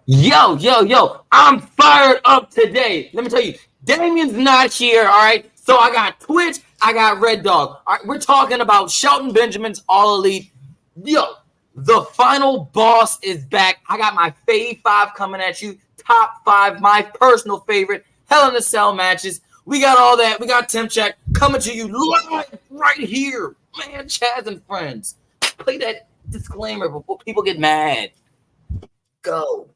Yo. I'm fired up today. Let me tell you, Damien's not here, all right? So I got Twitch, I got Red Dog. All right, we're talking about Shelton Benjamin's All Elite. Yo, the final boss is back. I got my fave 5 coming at you. Top 5, my personal favorite Hell in a Cell matches. We got all that. We got Temp Check coming to you live right here. Man, Chaz and friends. Play that disclaimer before people get mad. Go.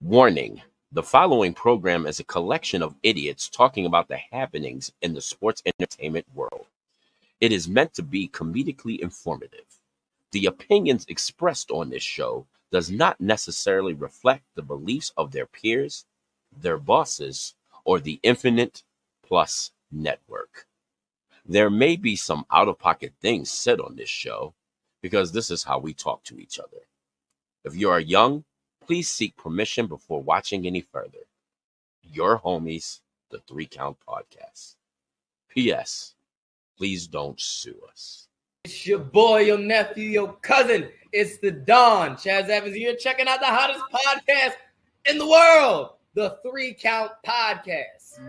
Warning. The following program is a collection of idiots talking about the happenings in the sports entertainment world. It is meant to be comedically informative. The opinions expressed on this show does not necessarily reflect the beliefs of their peers, their bosses, or the Infinite Plus Network. There may be some out-of-pocket things said on this show because this is how we talk to each other. If you are young, please seek permission before watching any further. Your homies, the 3 Count Podcast. P.S. Please don't sue us. It's your boy, your nephew, your cousin. It's the Don. Chaz Evans here, checking out the hottest podcast in the world, the 3 Count Podcast.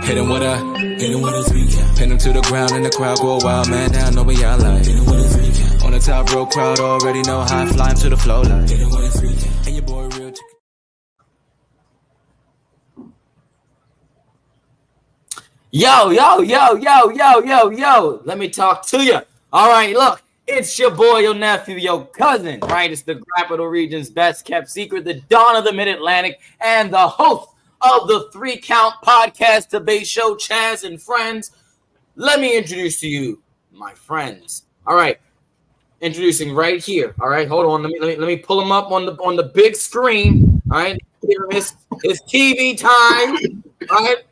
Hit him with a 3 count. Pin him to the ground and the crowd go wild, man down, know what y'all like. Hit him with a 3 count. On the top row, crowd already know how I fly him to the flow like. Hit him with a 3 count. And your boy real chicken. Yo. Let me talk to you. All right, look, it's your boy, your nephew, your cousin, right? It's the Capital Region's best kept secret, the Dawn of the Mid-Atlantic, and the host of the 3 Count Podcast debate show, Chaz and Friends. Let me introduce to you my friends. All right, introducing right here. All right, hold on. Let me pull him up on the big screen. All right, his TV time. All right,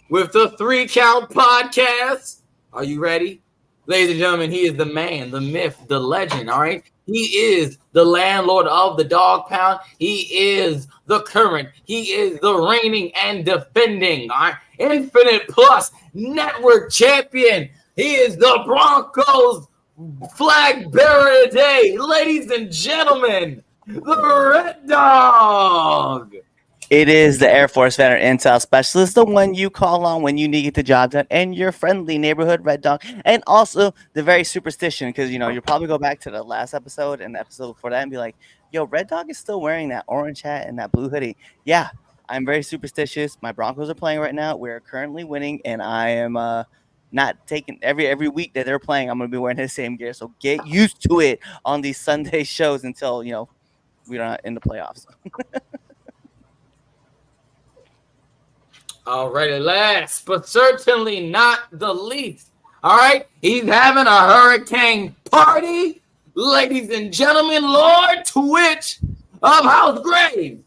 with the 3 Count Podcast. Are you ready? Ladies and gentlemen, he is the man, the myth, the legend, all right? He is the landlord of the Dog Pound. He is the current. He is the reigning and defending, all right? Infinite Plus Network champion. He is the Broncos flag bearer today. Ladies and gentlemen, the Red Dog. It is the Air Force veteran intel specialist, the one you call on when you need to get the job done, and your friendly neighborhood Red Dog, and also the very superstition, because, you know, you'll probably go back to the last episode and the episode before that and be like, yo, Red Dog is still wearing that orange hat and that blue hoodie. Yeah, I'm very superstitious. My Broncos are playing right now. We're currently winning, and I am not taking every week that they're playing, I'm going to be wearing the same gear. So get used to it on these Sunday shows until, you know, we're not in the playoffs. All right, last but certainly not the least. All right, he's having a hurricane party. Ladies and gentlemen, Lord Twitch of House Grave.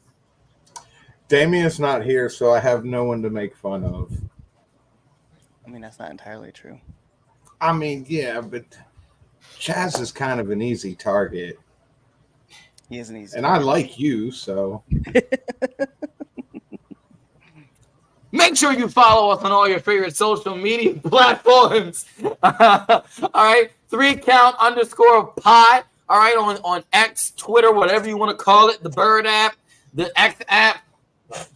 Damien's not here, so I have no one to make fun of. I mean, that's not entirely true. I mean, yeah, but Chaz is kind of an easy target. He is an easy and target. I like you, so... Make sure you follow us on all your favorite social media platforms. All right, 3 Count _ pod. All right, on X, Twitter, whatever you want to call it, the Bird app, the X app,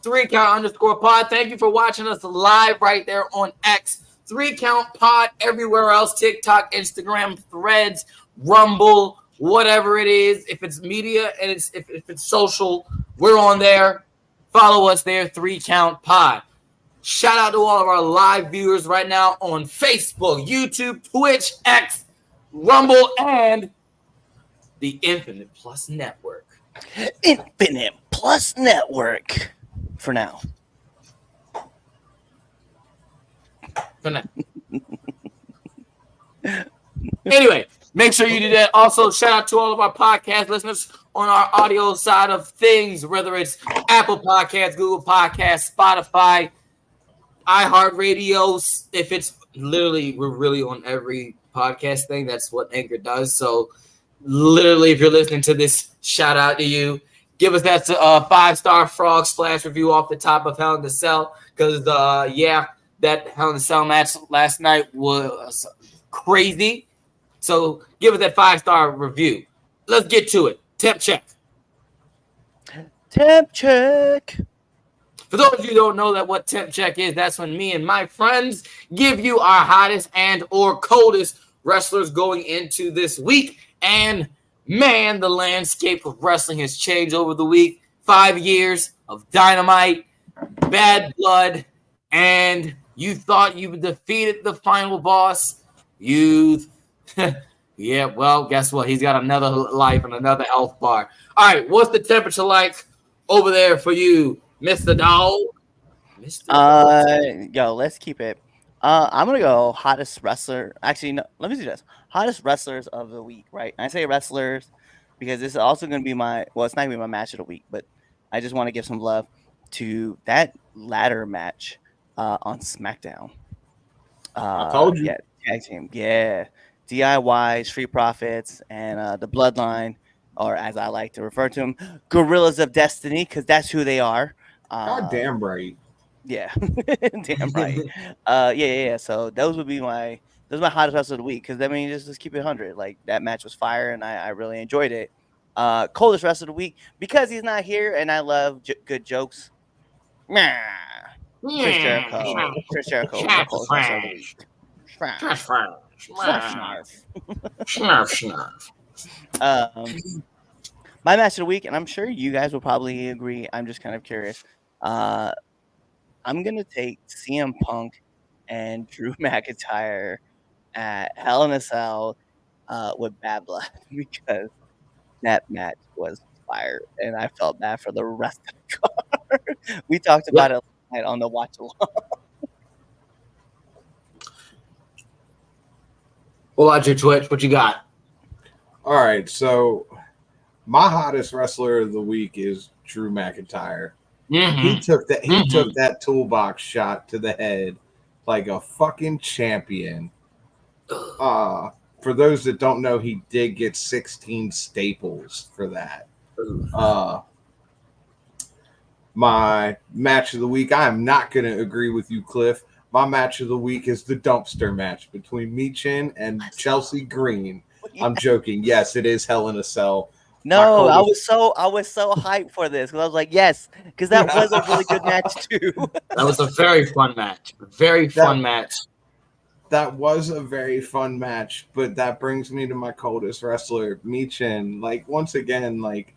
3 Count _ pod. Thank you for watching us live right there on X. 3 Count pod everywhere else, TikTok, Instagram, Threads, Rumble, whatever it is. If it's media and if it's social, we're on there. Follow us there, 3 Count pod. Shout out to all of our live viewers right now on Facebook, YouTube, Twitch, X, Rumble, and the Infinite Plus Network. Infinite Plus Network. For now. Anyway, make sure you do that. Also, shout out to all of our podcast listeners on our audio side of things, whether it's Apple Podcasts, Google Podcasts, Spotify, iHeartRadio. If it's literally, we're really on every podcast thing. That's what Anchor does. So literally, if you're listening to this, shout out to you. Give us that 5-star frog splash review off the top of Hell in the Cell. Because, that Hell in the Cell match last night was crazy. So give it that 5-star review. Let's get to it. Temp check. Temp check. For those of you who don't know that what temp check is, that's when me and my friends give you our hottest and or coldest wrestlers going into this week. And man, the landscape of wrestling has changed over the week. 5 years of Dynamite, Bad Blood, and you thought you defeated the final boss. Yeah, well, guess what? He's got another life and another health bar. All right, what's the temperature like over there for you, Mr. Dog? Yo, let's keep it. I'm gonna go hottest wrestler. Actually, no, let me do this. Hottest wrestlers of the week, right? I say wrestlers because this is also gonna be my. Well, it's not gonna be my match of the week, but I just want to give some love to that ladder match on SmackDown. I told you. Yeah, tag team. Yeah, DIY, Street Profits, and the Bloodline, or as I like to refer to them, Gorillas of Destiny, because that's who they are. God damn right. Yeah, damn right. Yeah. So those would be my hottest wrestlers of the week. Because I mean, just keep it 100. Like that match was fire, and I really enjoyed it. Coldest wrestler of the week because he's not here, and I love good jokes. Chris Jericho. Chris Jericho. My coldest wrestler of the week. My match of the week, and I'm sure you guys will probably agree. I'm just kind of curious. I'm gonna take CM Punk and Drew McIntyre at Hell in a Cell with Bad Blood because that match was fire, and I felt bad for the rest of the card. We talked about it last night on the watch along. Well, watch your Twitch. What you got? All right, so my hottest wrestler of the week is Drew McIntyre. Mm-hmm. He took that toolbox shot to the head like a fucking champion. For those that don't know, he did get 16 staples for that. My match of the week, I am not going to agree with you, Cliff. My match of the week is the dumpster match between Michin and Chelsea Green. I'm joking. Yes, it is Hell in a Cell. No, I was so hyped for this because I was like, yes, because that was a really good match too. That was a very fun match. Fun match. That was a very fun match, but that brings me to my coldest wrestler, Michin. Like, once again, like,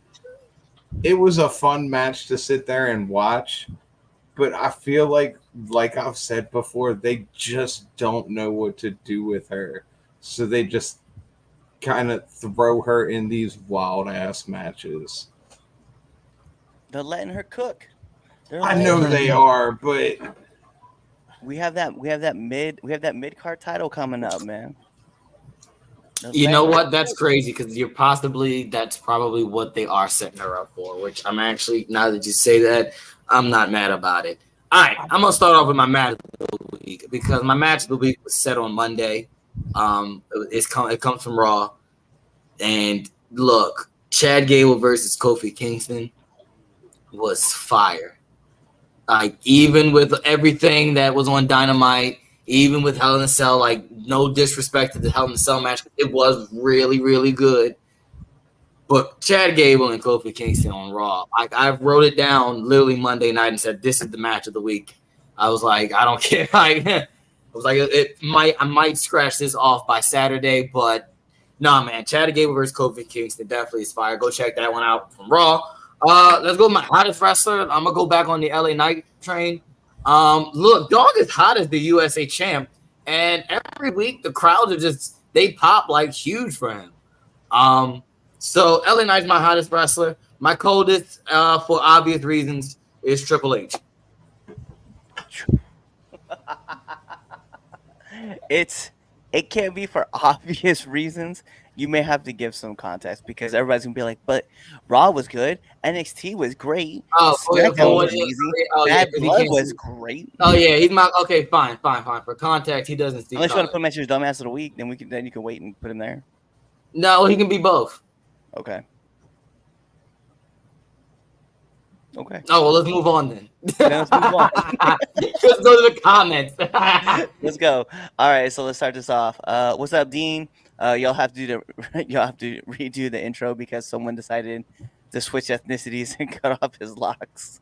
it was a fun match to sit there and watch, but I feel like I've said before, they just don't know what to do with her. So they just kind of throw her in these wild-ass matches. They're letting her cook. I know they are, but we have that mid card title coming up, man. You know what? That's crazy because that's probably what they are setting her up for, which I'm actually, now that you say that, I'm not mad about it. All right, I'm going to start off with my match of the week because my match of the week was set on Monday. It comes from Raw. And look, Chad Gable versus Kofi Kingston was fire. Like, even with everything that was on Dynamite, even with Hell in a Cell, like, no disrespect to the Hell in a Cell match, it was really, really good. But Chad Gable and Kofi Kingston on Raw, like, I wrote it down literally Monday night and said, this is the match of the week. I was like, I don't care. I was like, I might scratch this off by Saturday, but nah, man. Chad Gable versus Kofi Kingston definitely is fire. Go check that one out from Raw. Let's go with my hottest wrestler. I'm gonna go back on the LA Knight train. Look, Dog is hot as the USA champ, and every week the crowds are they pop like huge for him. So LA Knight's my hottest wrestler. My coldest, for obvious reasons, is Triple H. It can't be for obvious reasons. You may have to give some context because everybody's gonna be like, "But Raw was good, NXT was great, SmackDown was easy, Bad Blood was great." Oh yeah, he's my okay. Fine. For context, he doesn't see. Unless you want to put him as your dumbass of the week, then you can wait and put him there. No, he can be both. Okay. Okay. Oh, well, let's move on then. Let's move on. Let's go to the comments. Let's go. All right, so let's start this off. What's up, Dean? Y'all have to do the y'all have to redo the intro because someone decided to switch ethnicities and cut off his locks.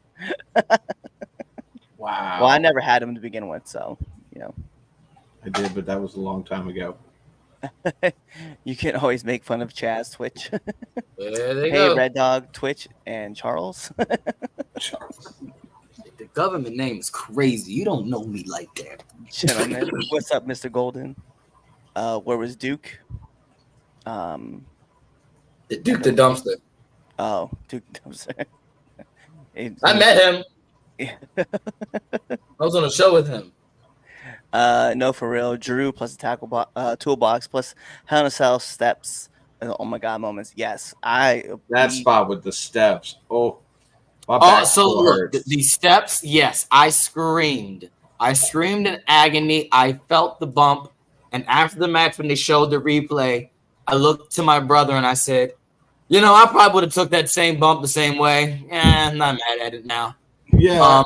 Wow. Well, I never had him to begin with, so you know. I did, but that was a long time ago. You can always make fun of Chaz, Twitch. There they Hey, go. Red Dog, Twitch, and Charles. The government name is crazy. You don't know me like that. Gentlemen, what's up, Mr. Golden? Where was Duke? The Duke the Dumpster. Oh, Duke Dumpster. I met him. I was on a show with him. No, for real. Drew plus the tackle toolbox plus Hell in a Cell steps. Oh my god, moments. Yes, that spot with the steps. Oh, my back so look, hurts. the steps. Yes, I screamed. I screamed in agony. I felt the bump, and after the match, when they showed the replay, I looked to my brother and I said, "You know, I probably would have took that same bump the same way. I'm not mad at it now." Yeah.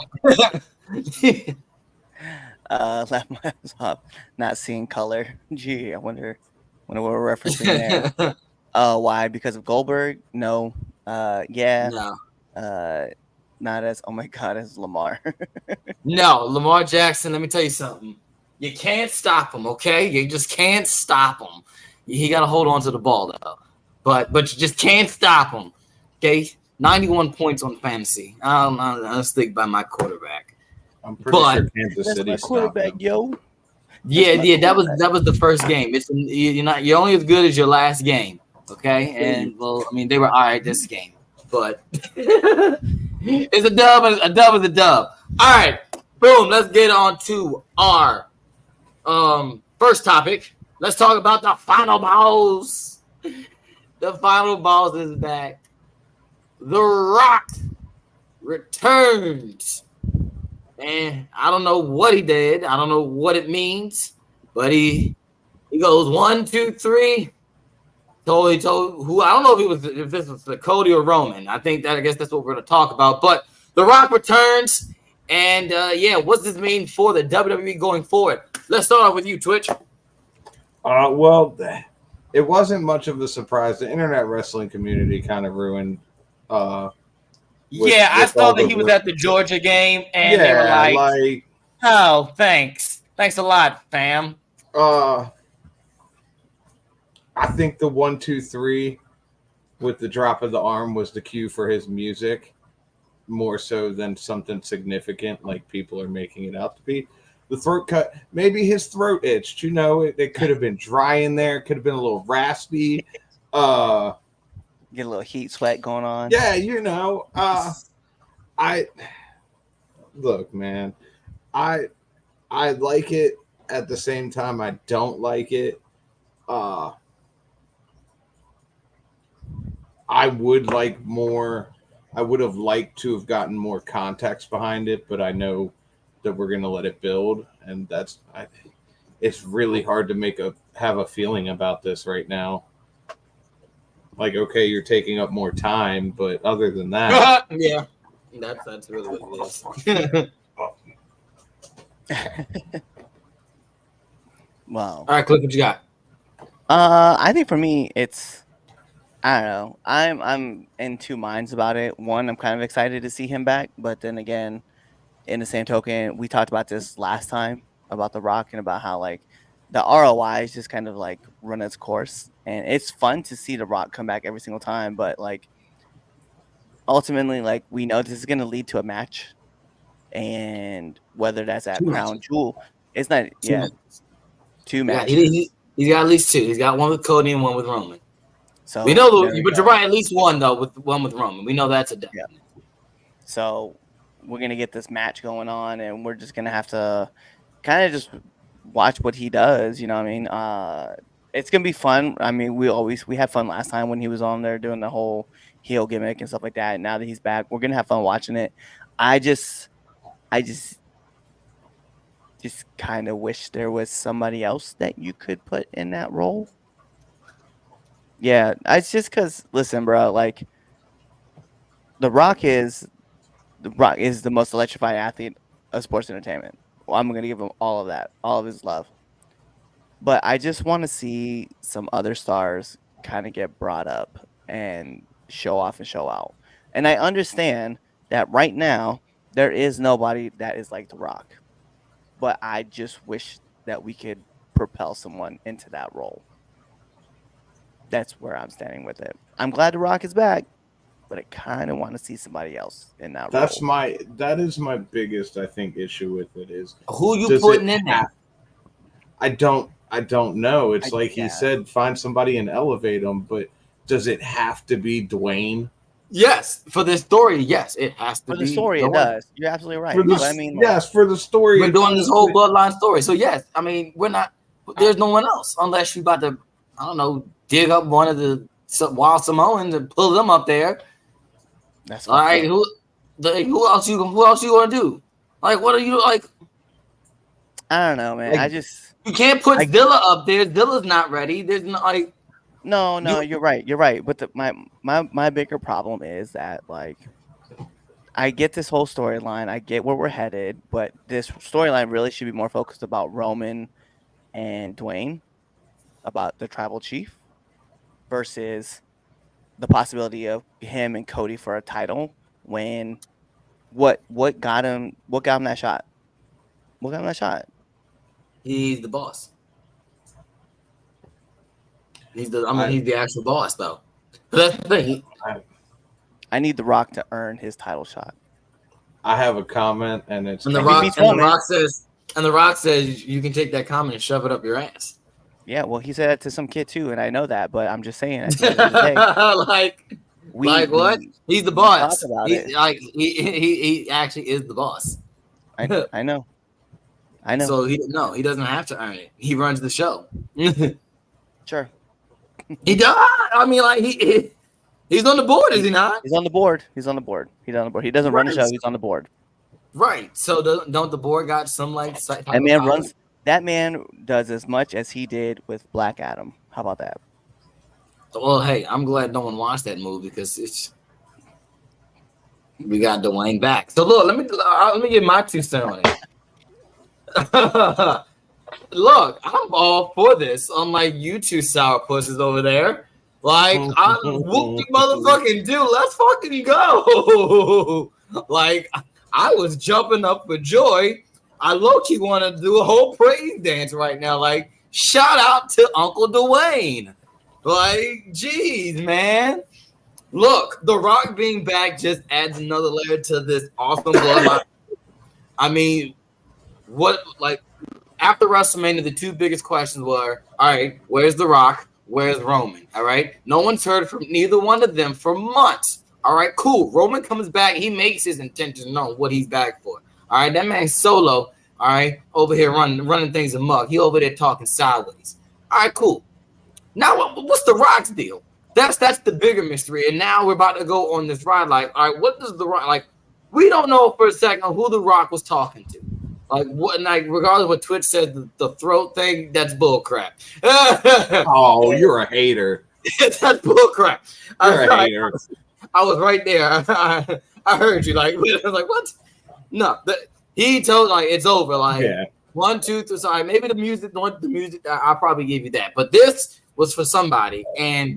Laugh my ass off. Not seeing color. Gee, I wonder what we're referencing there. Why? Because of Goldberg? No. Yeah. No. Not as, oh my god, as Lamar. No, Lamar Jackson, let me tell you something. You can't stop him, okay? You just can't stop him. He got to hold on to the ball, though. But you just can't stop him, okay? 91 points on fantasy. I'll stick by my quarterback. I'm pretty sure Kansas That's City my quarterback, yo. Yeah, that was the first game. You're only as good as your last game, okay? And well, I mean, they were all right this game, but it's a dub. A dub is a dub. All right, boom. Let's get on to our first topic. Let's talk about the final boss. The final boss is back. The Rock returns. And I don't know what he did. I don't know what it means. But he goes 1, 2, 3. He told who, I don't know if this was the Cody or Roman. I guess that's what we're gonna talk about. But The Rock returns. And what's this mean for the WWE going forward? Let's start off with you, Twitch. Well, it wasn't much of a surprise. The internet wrestling community kind of ruined. I saw that he was at the Georgia game, and they were like, "Oh, thanks a lot, fam." I think the 1, 2, 3 with the drop of the arm was the cue for his music, more so than something significant like people are making it out to be. The throat cut, maybe his throat itched. You know, it could have been dry in there. It could have been a little raspy. Get a little heat sweat going on. Yeah, you know. I look, man. I like it. At the same time, I don't like it. I would like more. I would have liked to have gotten more context behind it, but I know that we're going to let it build, and it's really hard to have a feeling about this right now. Like, okay, you're taking up more time, but other than that, yeah, that's really what it is. Wow. All right, Cliff, what you got? I think for me, it's, I don't know. I'm in two minds about it. One, I'm kind of excited to see him back, but then again, in the same token, we talked about this last time about The Rock and about how like the ROI is just kind of like run its course, and it's fun to see The Rock come back every single time, but like ultimately, like we know this is going to lead to a match, and whether that's at Crown Jewel, it's not two matches. Yeah, he's got at least two. He's got one with Cody and one with Roman. So we know, but you're right. At least one though, with one with Roman. We know that's a definite. Yeah. So we're gonna get this match going on, and we're just gonna have to kind of just watch what he does. You know what I mean? It's gonna be fun. I mean, we had fun last time when he was on there doing the whole heel gimmick and stuff like that. Now that he's back, we're gonna have fun watching it. I just kind of wish there was somebody else that you could put in that role. Yeah, it's just because, listen, bro, like The Rock is The Rock is the most electrifying athlete of sports entertainment. Well, I'm gonna give him all of that, all of his love. But I just want to see some other stars kind of get brought up and show off and show out. And I understand that right now there is nobody that is like The Rock. But I just wish that we could propel someone into that role. That's where I'm standing with it. I'm glad The Rock is back, but I kind of want to see somebody else in that role. That is my biggest, I think, issue with it is who you putting in there? I don't know. It's like he said, find somebody and elevate them, but does it have to be Dwayne? Yes, for this story, yes, it has to be. For the story, Dwayne. it does. You're absolutely right. Yes, for the story. We're doing this whole bloodline story. So yes, I mean, we're not. There's no one else unless you about to, I don't know, dig up one of the Wild Samoans and pull them up there. That's all right. Who else you gonna do? Like, what are you like? I don't know, man. Like, you can't put Zilla up there. Zilla's not ready. There's no like. No, you're right. You're right. But my bigger problem is that, like, I get this whole storyline. I get where we're headed, but this storyline really should be more focused about Roman and Dwayne, about the tribal chief, versus the possibility of him and Cody for a title. When what got him that shot? What got him that shot? He's the boss. He's the actual boss, though. But that's the thing. I need The Rock to earn his title shot. I have a comment, and it's The Rock says you can take that comment and shove it up your ass. Yeah, well, he said that to some kid too, and I know that, but I'm just saying. At the end of the day, what? He's the boss. Talk about he actually is the boss. I know. So he doesn't have to earn it. He runs the show. Sure. He does. I mean, like he's on the board, is he not? He's on the board. He doesn't run the show. He's on the board. Right. So don't the board got some like? That man does as much as he did with Black Adam. How about that? Well, hey, I'm glad no one watched that movie because we got Dwayne back. So look, let me get my 2 cents on it. Look, I'm all for this. Unlike you two sourpusses over there, like I whoop the motherfucking dude. Let's fucking go. Like I was jumping up for joy. I low-key want to do a whole praise dance right now. Like, shout out to Uncle Dwayne. Like, geez, man. Look, The Rock being back just adds another layer to this awesome bloodline. I mean, after WrestleMania, the 2 biggest questions were, all right, where's The Rock? Where's Roman? All right. No one's heard from neither one of them for months. All right, cool. Roman comes back. He makes his intentions known what he's back for. All right, that man's solo. All right, over here running things amok. He over there talking sideways. All right, cool. Now, what's The Rock's deal? That's the bigger mystery. And now we're about to go on this ride. Like, all right, what does The Rock like? We don't know for a second who The Rock was talking to. Like what? Like regardless of what Twitch said, the throat thing, that's bullcrap. Oh, you're a hater. That's bullcrap. You're a hater. I was right there. I heard you. Like I was like, what? No, he told like it's over. Like 1, 2, 3. Sorry, maybe the music. I'll probably give you that. But this was for somebody, and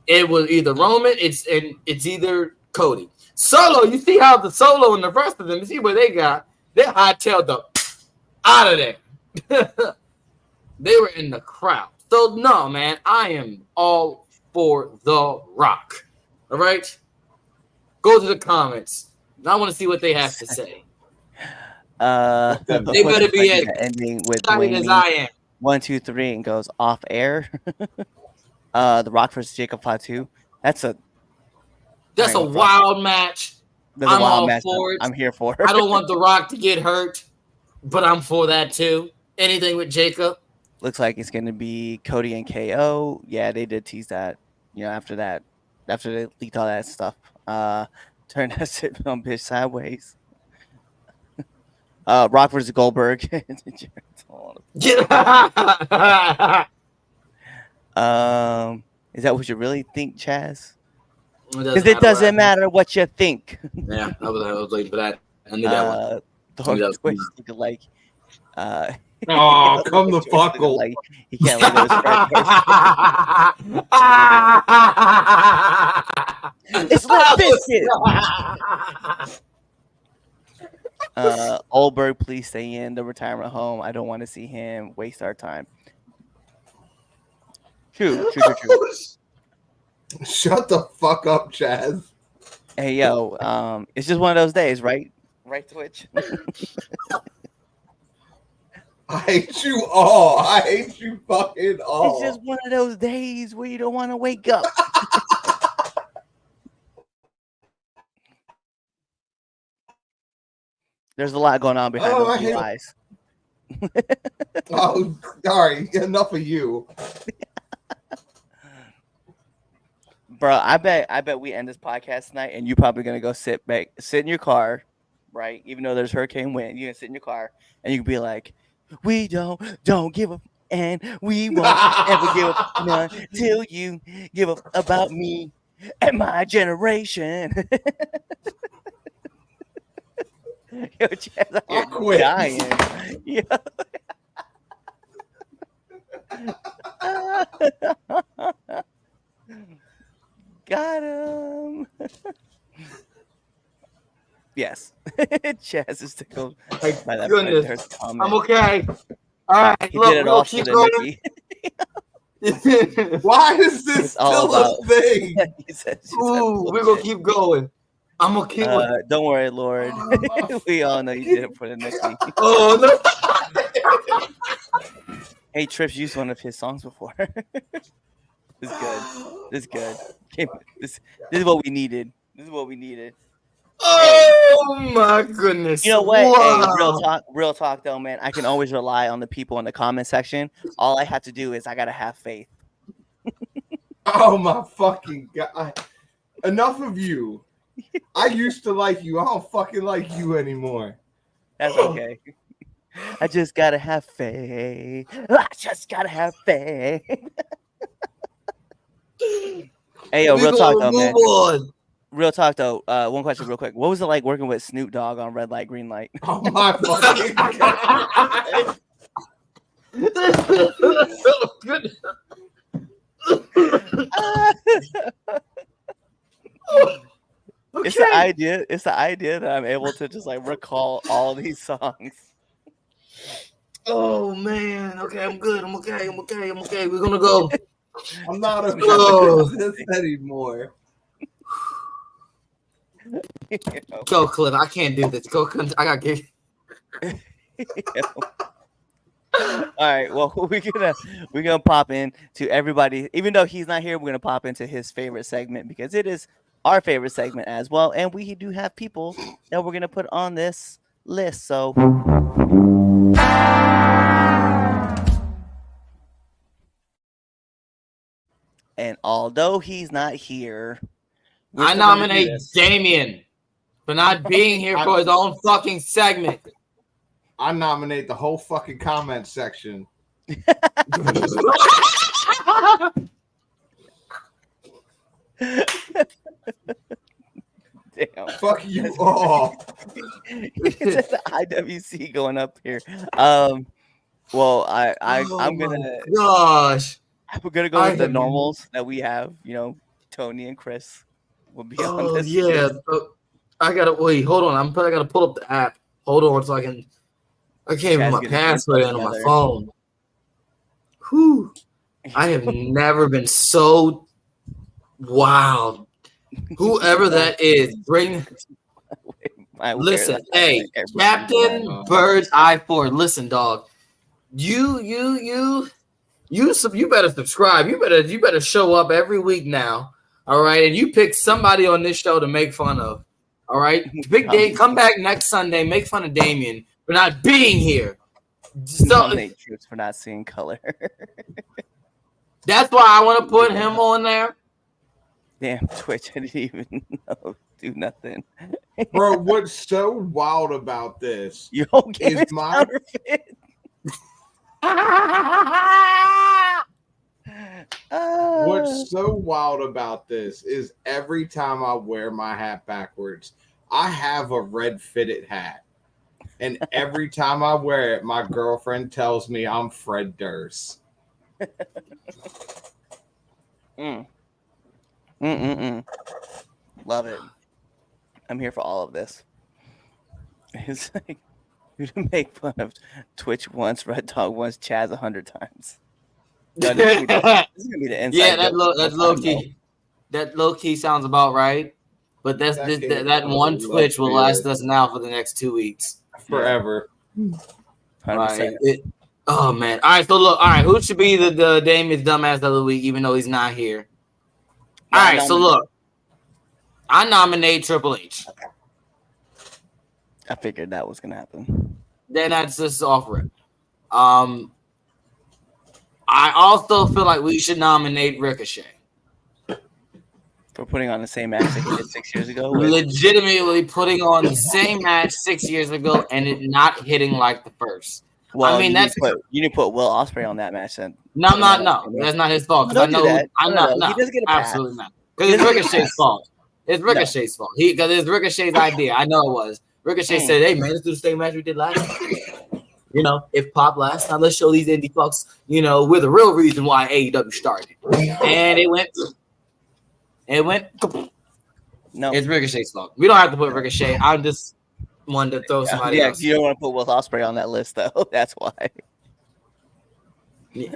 it was either Roman. It's either Cody. Solo. You see how the Solo and the rest of them. You see where they got. They hightailed the out of there. They were in the crowd. So no, man, I am all for The Rock. All right, go to the comments. I want to see what they have to say. They better be as ending with excited as I am. 1, 2, 3 and goes off air. The Rock versus Jacob Fatu. That's a wild match. I'm all for it. I'm here for it. I don't want The Rock to get hurt, but I'm for that too. Anything with Jacob. Looks like it's going to be Cody and KO. Yeah, they did tease that. You know, after they leaked all that stuff. Turned that shit on bitch sideways. Rock versus Goldberg. Is that what you really think, Chaz? Because it doesn't matter what you think. Yeah, I was waiting for that. I knew that one. Twitch looking like. Oh, come the fuck on. Like he can't let go of his friend. It's Limp Bizkit. Oldberg, please stay in the retirement home. I don't want to see him waste our time. True. Shut the fuck up, Chaz. Hey yo, it's just one of those days, right? Right, Twitch. I hate you all. I hate you fucking all. It's just one of those days where you don't want to wake up. There's a lot going on behind those blue eyes. Oh, sorry. Enough of you. Bro, I bet we end this podcast tonight and you're probably gonna go sit in your car, right? Even though there's hurricane wind, you're gonna sit in your car and you can be like, we don't give up and we won't ever give up none till you give up about me and my generation. Yo, Chaz, I'll quit. Dying. Yo. Got him. Yes. Chaz is tickled by that. Goodness. I'm okay. All right. He did it all for the Mickey. Why is this still a thing? Ooh, we're going to keep going. I'm going to keep don't worry, Lord. We all know you did it for the Mickey. Oh, no. Hey, Trips used one of his songs before. This is good. This is what we needed. Oh my goodness! You know what? Wow. Hey, real talk, though, man. I can always rely on the people in the comment section. All I have to do is I gotta have faith. Oh my fucking god! Enough of you. I used to like you. I don't fucking like you anymore. That's okay. I just gotta have faith. Hey, yo, real talk, though, man. Real talk, though. One question, real quick. What was it like working with Snoop Dogg on Red Light, Green Light? Oh my fucking god! Okay. It's the idea that I'm able to just like recall all these songs. Oh man. Okay, I'm good. I'm okay. We're gonna go. I'm not okay with this anymore. Go, Cliff. I can't do this. Go. I gotta get. All right. Well, we're gonna pop in to everybody. Even though he's not here, we're gonna pop into his favorite segment because it is our favorite segment as well. And we do have people that we're gonna put on this list. So. And although he's not here, I nominate Damien for not being here for his own fucking segment. I nominate the whole fucking comment section. Damn. Fuck you all. It's the IWC going up here. Well, I'm gonna. Gosh. We're gonna go with the normals that we have. You know, Tony and Chris will be on this. Yeah. I gotta wait. Hold on. I gotta pull up the app. Hold on, so I can't even my password in on my phone. Whew. I have never been so wild. Whoever that is, bring. Listen, hey, Captain Bird's Eye Ford. Listen, dog. You better subscribe. You better show up every week now. All right, and you pick somebody on this show to make fun of. All right, Big Day, come back next Sunday. Make fun of Damien for not being here. Nominate Troops for not seeing color. That's why I want to put him on there. Damn, Twitch, I didn't even do nothing. Bro, what's so wild about this you don't give is my counterfeit. What's so wild about this is every time I wear my hat backwards, I have a red fitted hat. And every time I wear it, my girlfriend tells me I'm Fred Durst. Love it. I'm here for all of this. It's like you make fun of Twitch once, Red Dog once, Chaz 100 times. No, this is gonna be the inside. Yeah, that's low key. That low key sounds about right. But that one Twitch will last us now for the next 2 weeks. Forever. 100%. Oh man. All right, so look, who should be the Damien's dumbass of the week, even though he's not here? All right, so look. I nominate Triple H. I figured that was gonna happen. Then that's just off rip. I also feel like we should nominate Ricochet. For putting on the same match that he did 6 years ago. Legitimately putting on the same match 6 years ago and it not hitting like the first. Well, I mean, you need to put Will Ospreay on that match then. No, that's not his fault. Don't do that. I'm not. He doesn't get a pass. Absolutely not. Because it's Ricochet's fault. It's Ricochet's fault. Because it's Ricochet's idea. I know it was. Ricochet said, "Hey man, let's do the same match we did last time." You know, if pop last time, let's show these indie fucks, we're the real reason why AEW started. And it went. No, it's Ricochet's fault. We don't have to put Ricochet. I just wanted to throw somebody else. You don't want to put Will Ospreay on that list, though. That's why. Yeah.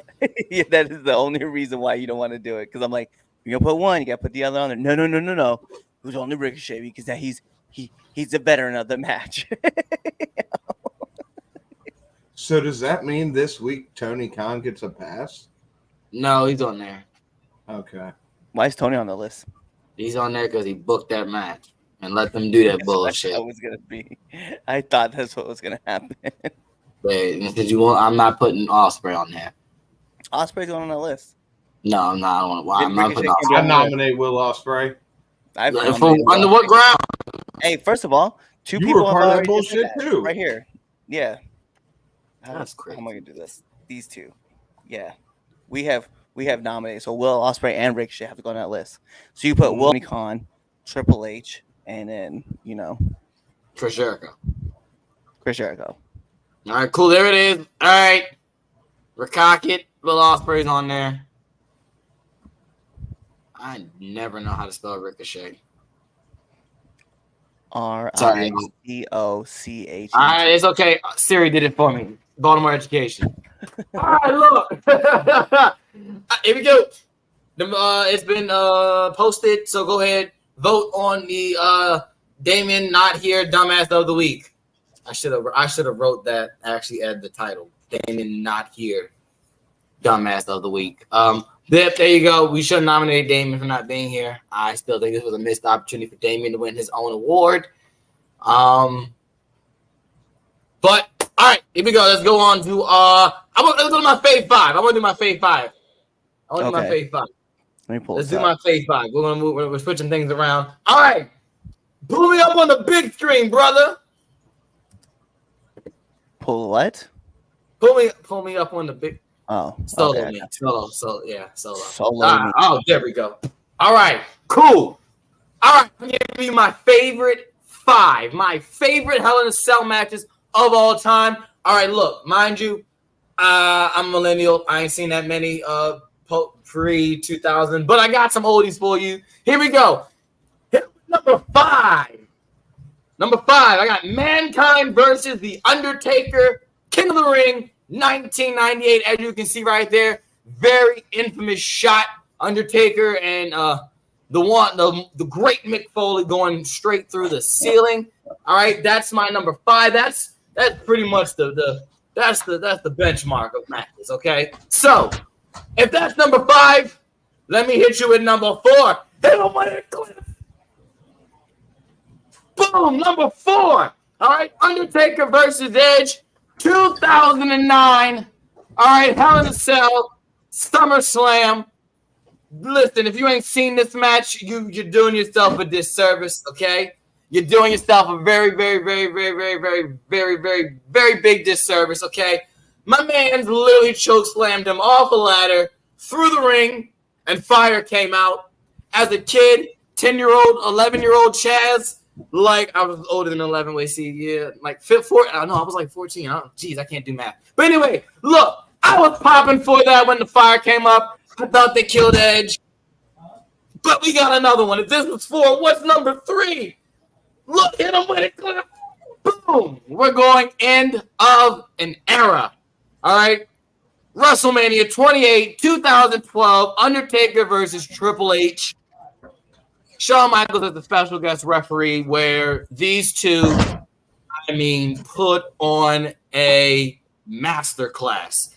Yeah, that is the only reason why you don't want to do it. Because I'm like, you're gonna put one, you gotta put the other on there. No. It was only Ricochet because that he's the veteran of the match. So does that mean this week Tony Khan gets a pass? No, he's on there. Okay. Why is Tony on the list? He's on there because he booked that match and let them do that bullshit. That was gonna be. I thought that's what was gonna happen. Because I'm not putting Ospreay on there. Ospreay's on the list. No, I'm not. I'm not putting Ospreay. I nominate Will Ospreay. Under what ground? Hey, first of all, two you people were part of that bullshit too. Right here. Yeah. That's crazy. How am I gonna do this? These two. Yeah. We have nominated. So Will Ospreay and Ricochet have to go on that list. So you put Will Khan, Triple H, and then Chris Jericho. All right, cool. There it is. All right. Recock Will Ospreay's on there. I never know how to spell Ricochet. Ricocch. All right, it's okay. Siri did it for me. Baltimore Education. All right, look. Here we go. It's been posted, so go ahead, vote on the Damien Not Here Dumbass of the Week. I should have wrote that. Actually, add the title. Damien Not Here Dumbass of the Week. There you go. We should nominate Damien for not being here. I still think this was a missed opportunity for Damien to win his own award. But all right, here we go. Let's go on to let's go to my fave five. I want to do my fave five. Let's do my fave five. We're switching things around. All right, pull me up on the big screen, brother. Pull what? Pull me up on the big. Oh, solo okay. me. Solo. Solo. Oh, there we go. All right, cool. All right, I'm gonna give you my favorite five. My favorite Hell in a Cell matches of all time. All right, look, mind you, I'm a millennial. I ain't seen that many pre-2000, but I got some oldies for you. Here we go. Number five, I got Mankind versus The Undertaker, King of the Ring, 1998. As you can see right there, very infamous shot. Undertaker and the great Mick Foley going straight through the ceiling. All right, that's my number five. That's pretty much the benchmark of matches. Okay, so if that's number five, let me hit you with number four. Hit him with a clip. Boom, number four. All right, Undertaker versus Edge, 2009. All right, Hell in a Cell, SummerSlam. Listen, if you ain't seen this match, you're doing yourself a disservice, okay? You're doing yourself a very, very, very, very, very, very, very, very, very big disservice, okay? My man's literally choke slammed him off a ladder, through the ring, and fire came out. As a kid, 10-year-old, 11-year-old Chaz, like I was older than 11. Wait, see, yeah, like 4. I know I was like 14. Jeez, I can't do math. But anyway, look, I was popping for that when the fire came up. I thought they killed Edge, but we got another one. If this was 4, what's number 3? Look, hit him with it, clip. Boom. We're going end of an era. All right. WrestleMania 28, 2012, Undertaker versus Triple H. Shawn Michaels is the special guest referee, where these two, put on a masterclass.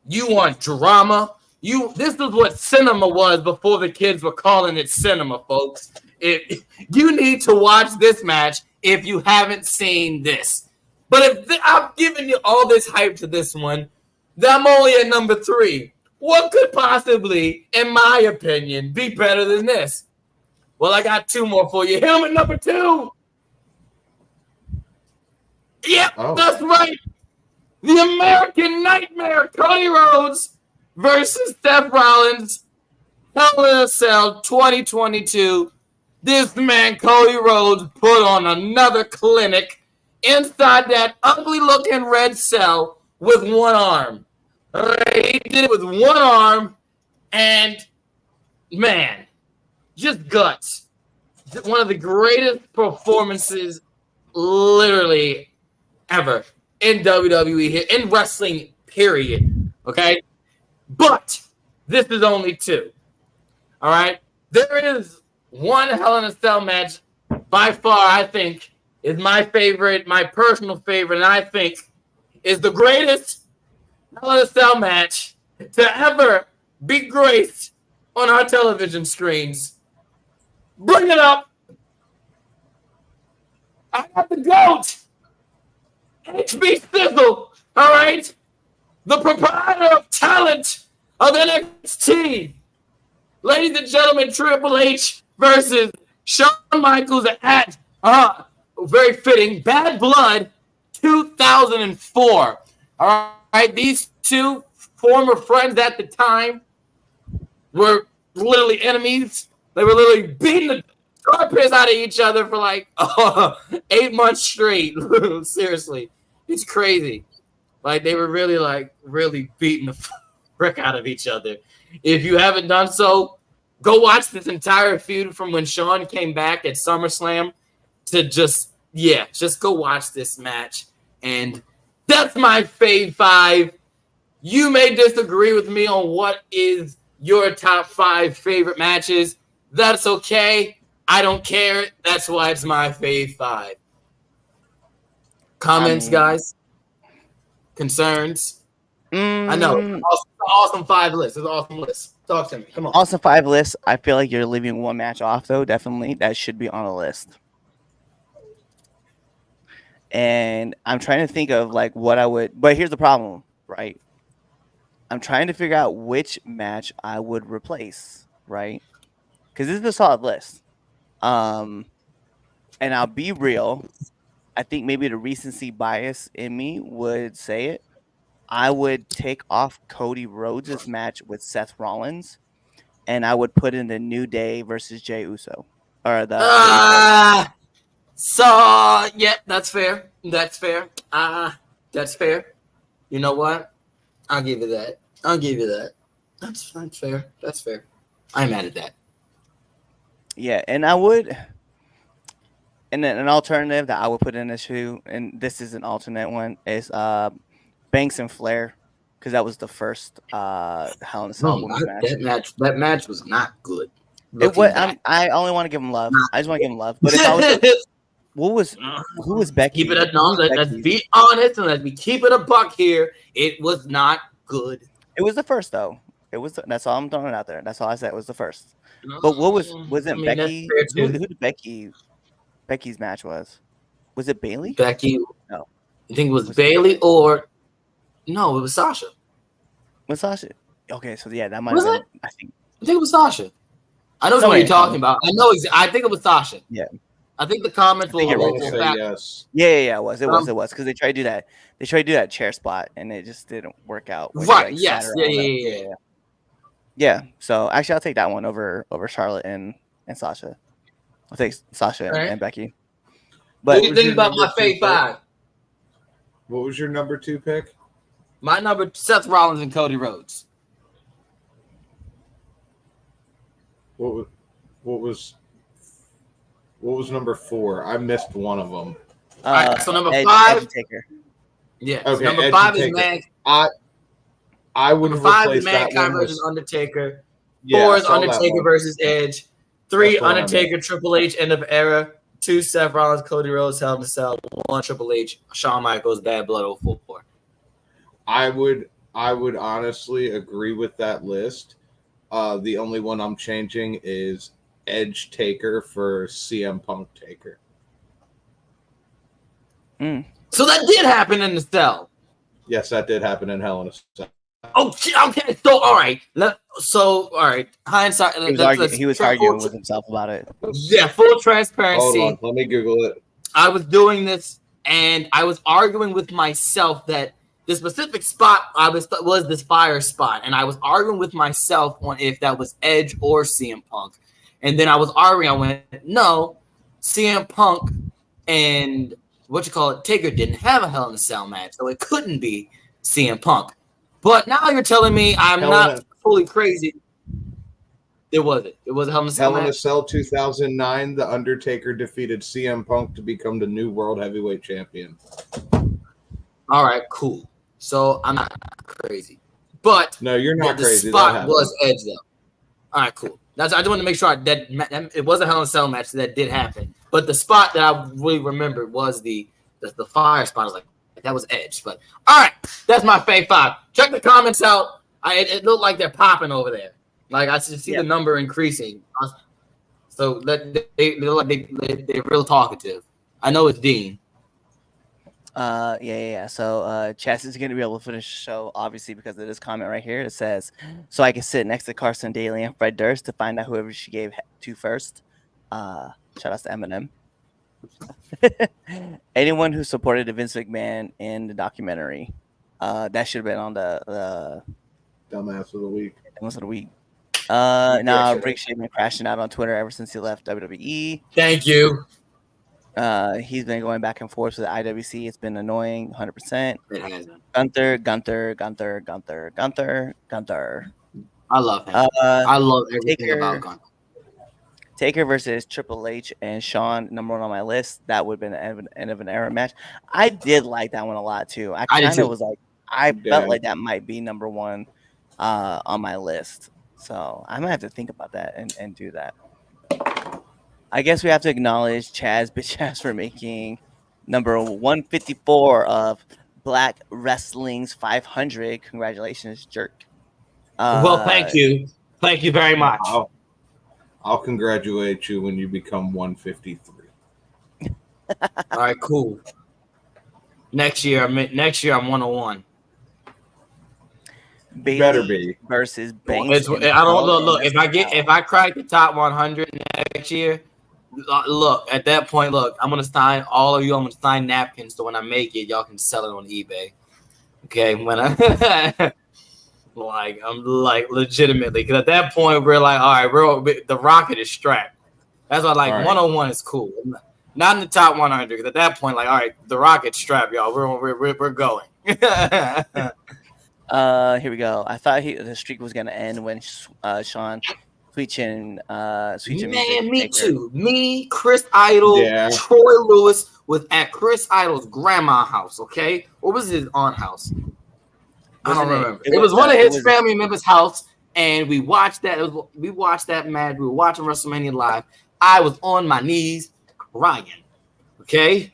You want drama? This is what cinema was before the kids were calling it cinema, folks. You need to watch this match if you haven't seen this. But if I've given you all this hype to this one, then I'm only at number 3. What could possibly, in my opinion, be better than this? Well, I got 2 more for you. Helmet number 2. Yep, That's right. The American Nightmare, Cody Rhodes versus Seth Rollins. Hell in a Cell 2022. This man, Cody Rhodes, put on another clinic inside that ugly-looking red cell with one arm. All right, he did it with one arm, and, man, just guts. One of the greatest performances literally ever in WWE, in wrestling, period. Okay? But this is only 2. All right? There is one Hell in a Cell match, by far, I think, is my favorite, my personal favorite, and I think is the greatest Hell in a Cell match to ever be graced on our television screens. Bring it up. I got the GOAT. HB Sizzle, all right? The proprietor of talent of NXT. Ladies and gentlemen, Triple H versus Shawn Michaels at, very fitting, Bad Blood 2004. All right, these two former friends at the time were literally enemies. They were literally beating the carpets out of each other for like 8 months straight. Seriously, it's crazy. Like they were really beating the frick out of each other. If you haven't done so, go watch this entire feud from when Shawn came back at SummerSlam to just go watch this match. And that's my fave 5. You may disagree with me on what is your top 5 favorite matches. That's okay. I don't care. That's why it's my fave 5. Comments, guys? Concerns? I know. Awesome 5 list. It's an awesome list. Talk to me. Come on. Awesome 5 list. I feel like you're leaving one match off, though. Definitely. That should be on a list. And I'm trying to think of like what I would. But here's the problem, right? I'm trying to figure out which match I would replace, right? Because this is a solid list. And I'll be real. I think maybe the recency bias in me would say it. I would take off Cody Rhodes' match with Seth Rollins, and I would put in the New Day versus Jey Uso. Or the So yeah, that's fair. That's fair. That's fair. You know what? I'll give you that. That's fair. That's fair. I'm mad at that. Yeah, and I would. And then an alternative that I would put in this shoe, and this is an alternate one, is Banks and Flair, because that was the first Hell in a Cell match. That match was not good. I only want to give him love. I just want to give him love. But if I was, who was Becky? Keep it at no. Let's be honest and let's be keep it a buck here. It was not good. It was the first though. That's all I'm throwing out there. That's all I said. It was the first. But what wasn't Becky? Who did Becky's match was? Was it Bailey? Becky. No. I think it was Bailey or no, it was Sasha. Was Sasha? Okay, so yeah, that might have been. I think it was Sasha. I know what you're talking about. I think it was Sasha. Yeah. I think the comments will yes. Yeah, it was because they tried to do that. They tried to do that chair spot and it just didn't work out. Right. Yes. Yeah. Yeah. So actually, I'll take that one over Charlotte and Sasha. I'll take Sasha All right. and Becky. What But do you was think your about number my 2 Fave pick? 5? What was your number 2 pick? My number, Seth Rollins and Cody Rhodes. What was number 4? I missed one of them. All right, so number Edge, 5. Edge and Taker. Yeah. Okay, Number Edge 5 and is Taker. Man. I would Number 5 is replace that Mankind one with versus Undertaker. yeah, 4 I is saw that Undertaker one. versus Edge. 3, That's the one I Undertaker, Triple H, end of era. 2, Seth Rollins, Cody Rhodes, Hell in a Cell. 1, Triple H, Shawn Michaels, Bad Blood 04. I would honestly agree with that list. The only one I'm changing is Edge Taker for CM Punk Taker. So that did happen in the cell. Yes, that did happen in Hell in a Cell. Okay. So all right. All right. Hindsight. He was arguing with himself about it. Yeah. Full transparency. Hold on, let me Google it. I was doing this, and I was arguing with myself that the specific spot was this fire spot, and I was arguing with myself on if that was Edge or CM Punk. And then I was arguing. I went, no, CM Punk and Taker didn't have a Hell in a Cell match, so it couldn't be CM Punk. But now you're telling me I'm not fully crazy. It wasn't. It was a Hell in a Cell Hell in a match. Cell 2009, The Undertaker defeated CM Punk to become the new World Heavyweight Champion. All right, cool. So I'm not crazy. But no, you're not crazy. The spot was Edge, though. All right, cool. I just wanted to make sure that it was a Hell in a Cell match that did happen. But the spot that I really remembered was the fire spot. I was like, that was Edge. But all right, that's my Fave 5. Check the comments out. It looked like they're popping over there. Like I see the number increasing. So they look like they're real talkative. I know it's Dean. Yeah. So Chaz is going to be able to finish the show, obviously, because of this comment right here. It says, so I can sit next to Carson Daly and Fred Durst to find out whoever she gave to first. Shout out to Eminem. Anyone who supported Vince McMahon in the documentary. That should have been on the Dumbass of the Week. Dumbass of the Week. Now Ricochet been crashing out on Twitter ever since he left WWE. Thank you. He's been going back and forth with the IWC. It's been annoying, 100%. It has been. Gunther. I love him. I love everything about Gunther. Taker versus Triple H and Shawn, number 1 on my list. That would have been an end of an era match. I did like that one a lot too. I felt like that might be number 1 on my list. So I might have to think about that and do that. I guess we have to acknowledge Chaz for making number 154 of Black Wrestling's 500. Congratulations, jerk. Well, thank you. Thank you very much. I'll congratulate you when you become 153. All right, cool. Next year I'm 101. Bayley better be versus Banks. I don't look. If I crack the top 100 next year, look at that point. Look, I'm gonna sign all of you. I'm gonna sign napkins so when I make it, y'all can sell it on eBay. Okay, when I I'm legitimately, because at that point we're like, all right, the rocket is strapped. That's why 101 is cool. Not in the top 100. Because at that point, all right, the rocket's strapped, y'all. We're going. Here we go. I thought the streak was gonna end when Sean Sweet Chin Man, me too. Me, Chris Idol, Troy Lewis was at Chris Idol's grandma's house. Okay, what was his aunt house? I don't remember. It was one of his family members' house, and we watched that. We watched that match. We were watching WrestleMania live. I was on my knees crying. Okay,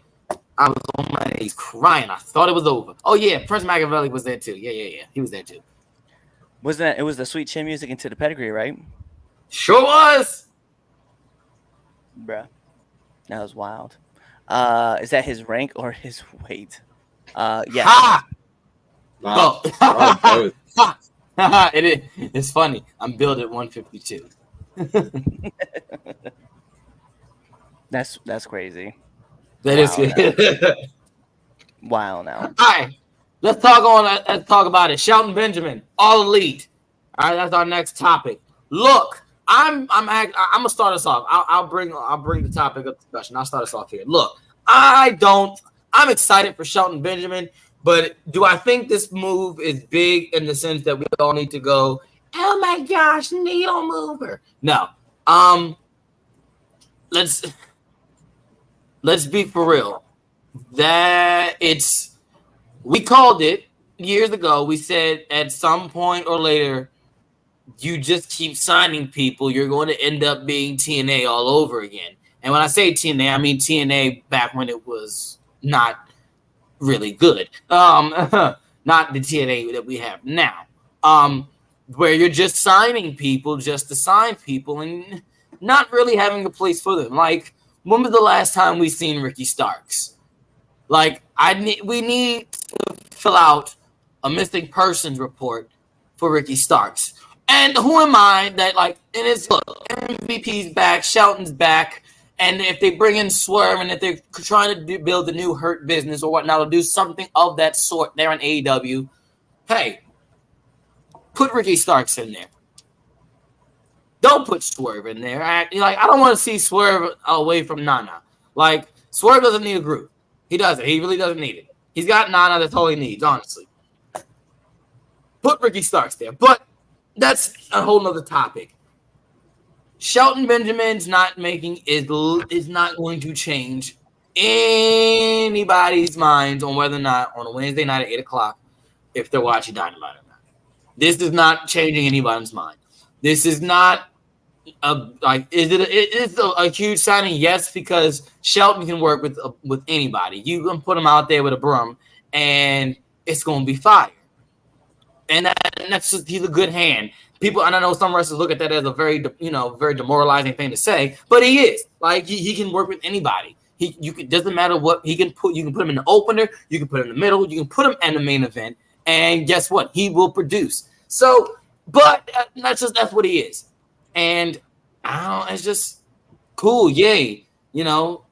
I was on my knees crying. I thought it was over. Oh yeah, Prince Machiavelli was there too. Yeah. He was there too. Wasn't that? It was the Sweet Chin music into the pedigree, right? Sure was. Bruh, that was wild. Is that his rank or his weight? Yeah. Ha! Wow. It is. It's funny. I'm billed at 152. That's crazy. That is good. Wow. Now. All right. Let's talk about it. Shelton Benjamin, All Elite. All right, that's our next topic. Look, I'm gonna start us off. I'll bring the topic of discussion. I'll start us off here. Look, I'm excited for Shelton Benjamin, but do I think this move is big in the sense that we all need to go, oh my gosh, needle mover? No. Let's be for real. We called it years ago. We said at some point or later, you just keep signing people, you're going to end up being TNA all over again. And when I say TNA, I mean TNA back when it was not really good. Not the TNA that we have now. Where you're just signing people just to sign people and not really having a place for them. Like, when was the last time we seen Ricky Starks? Like, we need to fill out a missing persons report for Ricky Starks. And who am I that, like, and it's, look, MVP's back, Shelton's back, and if they bring in Swerve and if they're trying to build a new Hurt business or whatnot, or do something of that sort there in AEW, hey, put Ricky Starks in there. Don't put Swerve in there. I don't want to see Swerve away from Nana. Like, Swerve doesn't need a group. He doesn't. He really doesn't need it. He's got Nana. That's all he needs, honestly. Put Ricky Starks there. But that's a whole nother topic. Shelton Benjamin's not is not going to change anybody's minds on whether or not on a Wednesday night at 8 o'clock if they're watching Dynamite or not. This is not changing anybody's mind. This is not it's a huge signing, yes, because Shelton can work with anybody. You can put him out there with a broom, and it's going to be fire. And that's just, he's a good hand. People, and I know some wrestlers look at that as a very demoralizing thing to say, but he is. Like, he can work with anybody. Doesn't matter what he can put. You can put him in the opener. You can put him in the middle. You can put him in the main event, and guess what? He will produce. So, but that's what he is. And it's just cool. Yay. You're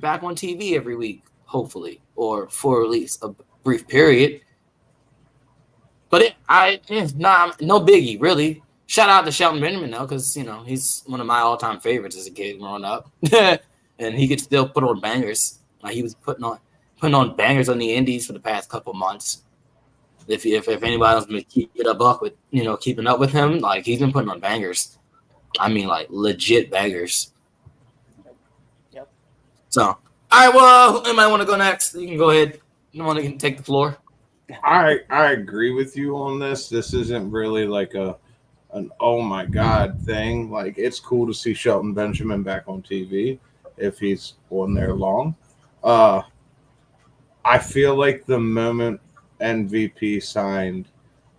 back on TV every week, hopefully, or for at least a brief period. But no biggie, really. Shout out to Shelton Benjamin, though, because, he's one of my all-time favorites as a kid growing up. And he could still put on bangers. Like, he was putting on bangers on the indies for the past couple months. If anybody else been keeping up with him, like, he's been putting on bangers. I mean, like, legit bangers. Yep. So, all right, well, anybody want to go next? You can go ahead. You want to take the floor? I agree with you on this. This isn't really like an oh my god thing. Like, it's cool to see Shelton Benjamin back on TV if he's on there long. I feel like the moment MVP signed,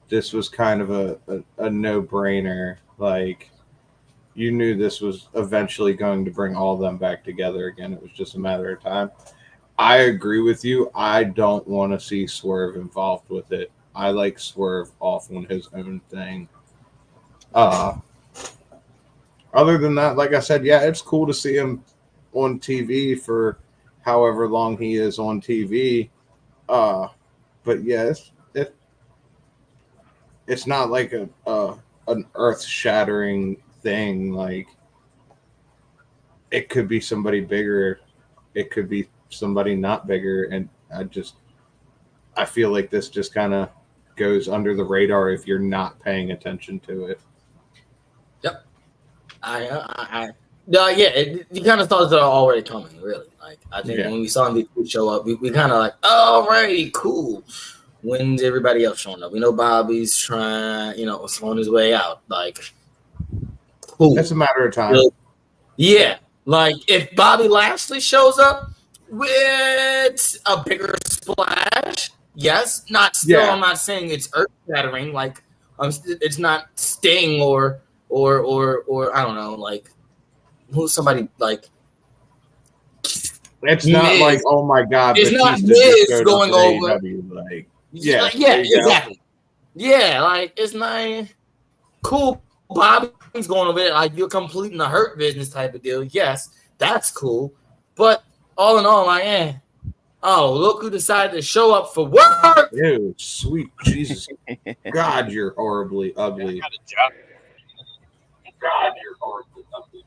this was kind of a no-brainer. Like, you knew this was eventually going to bring all of them back together again. It was just a matter of time. I agree with you. I don't want to see Swerve involved with it. I like Swerve off on his own thing. Other than that, like I said, yeah, it's cool to see him on TV for however long he is on TV. But yes, it's not like an earth-shattering thing. Like, it could be somebody bigger. It could be somebody not bigger. And I feel like this just kind of goes under the radar if you're not paying attention to it. Yep. You kind of thought they're already coming, really. Like, I think when we saw him show up, we kind of like, all right, cool. When's everybody else showing up? We know Bobby's trying, on his way out. Like, cool. It's a matter of time. Yeah. Like, if Bobby Lashley shows up with a bigger splash, yes. I'm not saying it's earth-shattering. Like, it's not Sting or I don't know, like, who's somebody like. It's not Miz. like, oh my god, it's not Miz going over. Like, exactly. Yeah, like, it's not cool. Bobby's going over it like you're completing the Hurt business type of deal. Yes, that's cool. But all in all, like, Oh, look who decided to show up for work. Ew, sweet Jesus. God, you're horribly ugly. God, you're horribly ugly.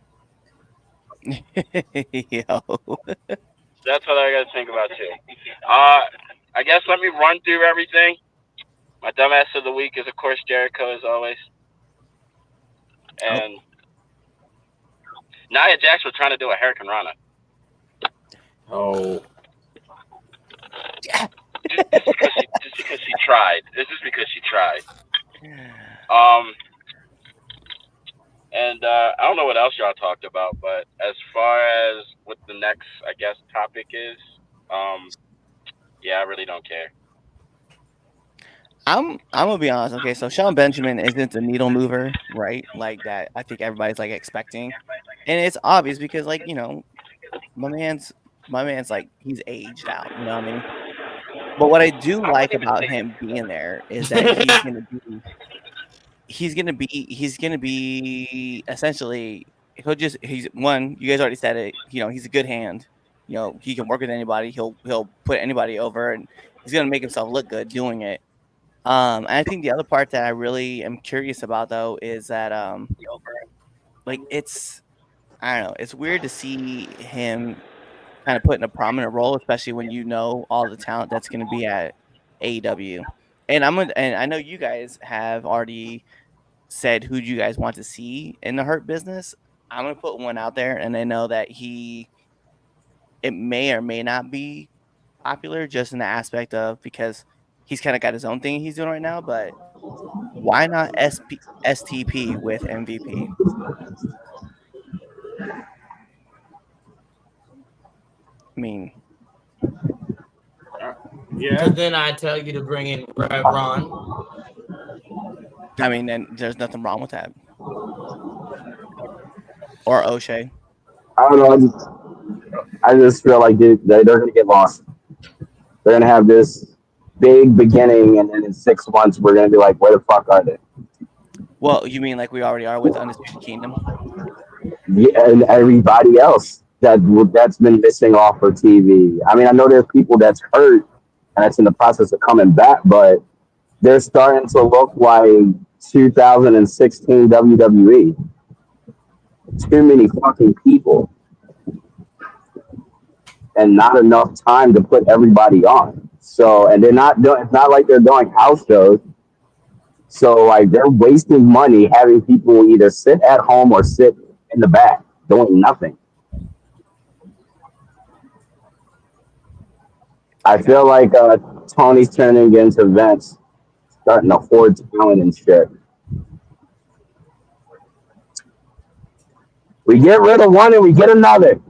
Yo. That's what I got to think about too. I guess let me run through everything. My dumbass of the week is, of course, Jericho, as always. And Nia Jax was trying to do a Hurricane Rana. Oh. Just because she tried. This is because she tried. And I don't know what else y'all talked about, but as far as what the next, I guess, topic is, yeah, I really don't care. I'm gonna be honest. Okay, so Shelton Benjamin isn't the needle mover, right? Like that. I think everybody's like expecting, and it's obvious because, like, you know, my man's like, he's aged out. You know what I mean? But what I do like about him being there is that he's gonna be essentially, he's one. You guys already said it. You know, he's a good hand. You know, he can work with anybody. He'll put anybody over, and he's gonna make himself look good doing it. And I think the other part that I really am curious about, though, is that like, I don't know, it's weird to see him kind of put in a prominent role, especially when you know all the talent that's going to be at AEW. And I know you guys have already said who you guys want to see in the Hurt Business. I'm gonna put one out there, and I know that it may or may not be popular, just in the aspect of, because he's kind of got his own thing he's doing right now. But why not STP with MVP? I mean, Yeah. But then I tell you to bring in Rev Ron. I mean, then there's nothing wrong with that. Or O'Shea. I don't know. I just feel like they're going to get lost. They're going to have this big beginning, and then in 6 months, we're going to be like, where the fuck are they? Well, you mean like we already are with Undisputed Kingdom? Yeah, and everybody else that's been missing off for TV. I mean, I know there's people that's hurt and that's in the process of coming back, but they're starting to look like 2016 WWE. Too many fucking people and not enough time to put everybody on. So, and they're not doing, it's not like they're doing house shows. So, like, they're wasting money having people either sit at home or sit in the back doing nothing. I feel like Tony's turning into Vince, starting to hoard talent and shit. We get rid of one and we get another.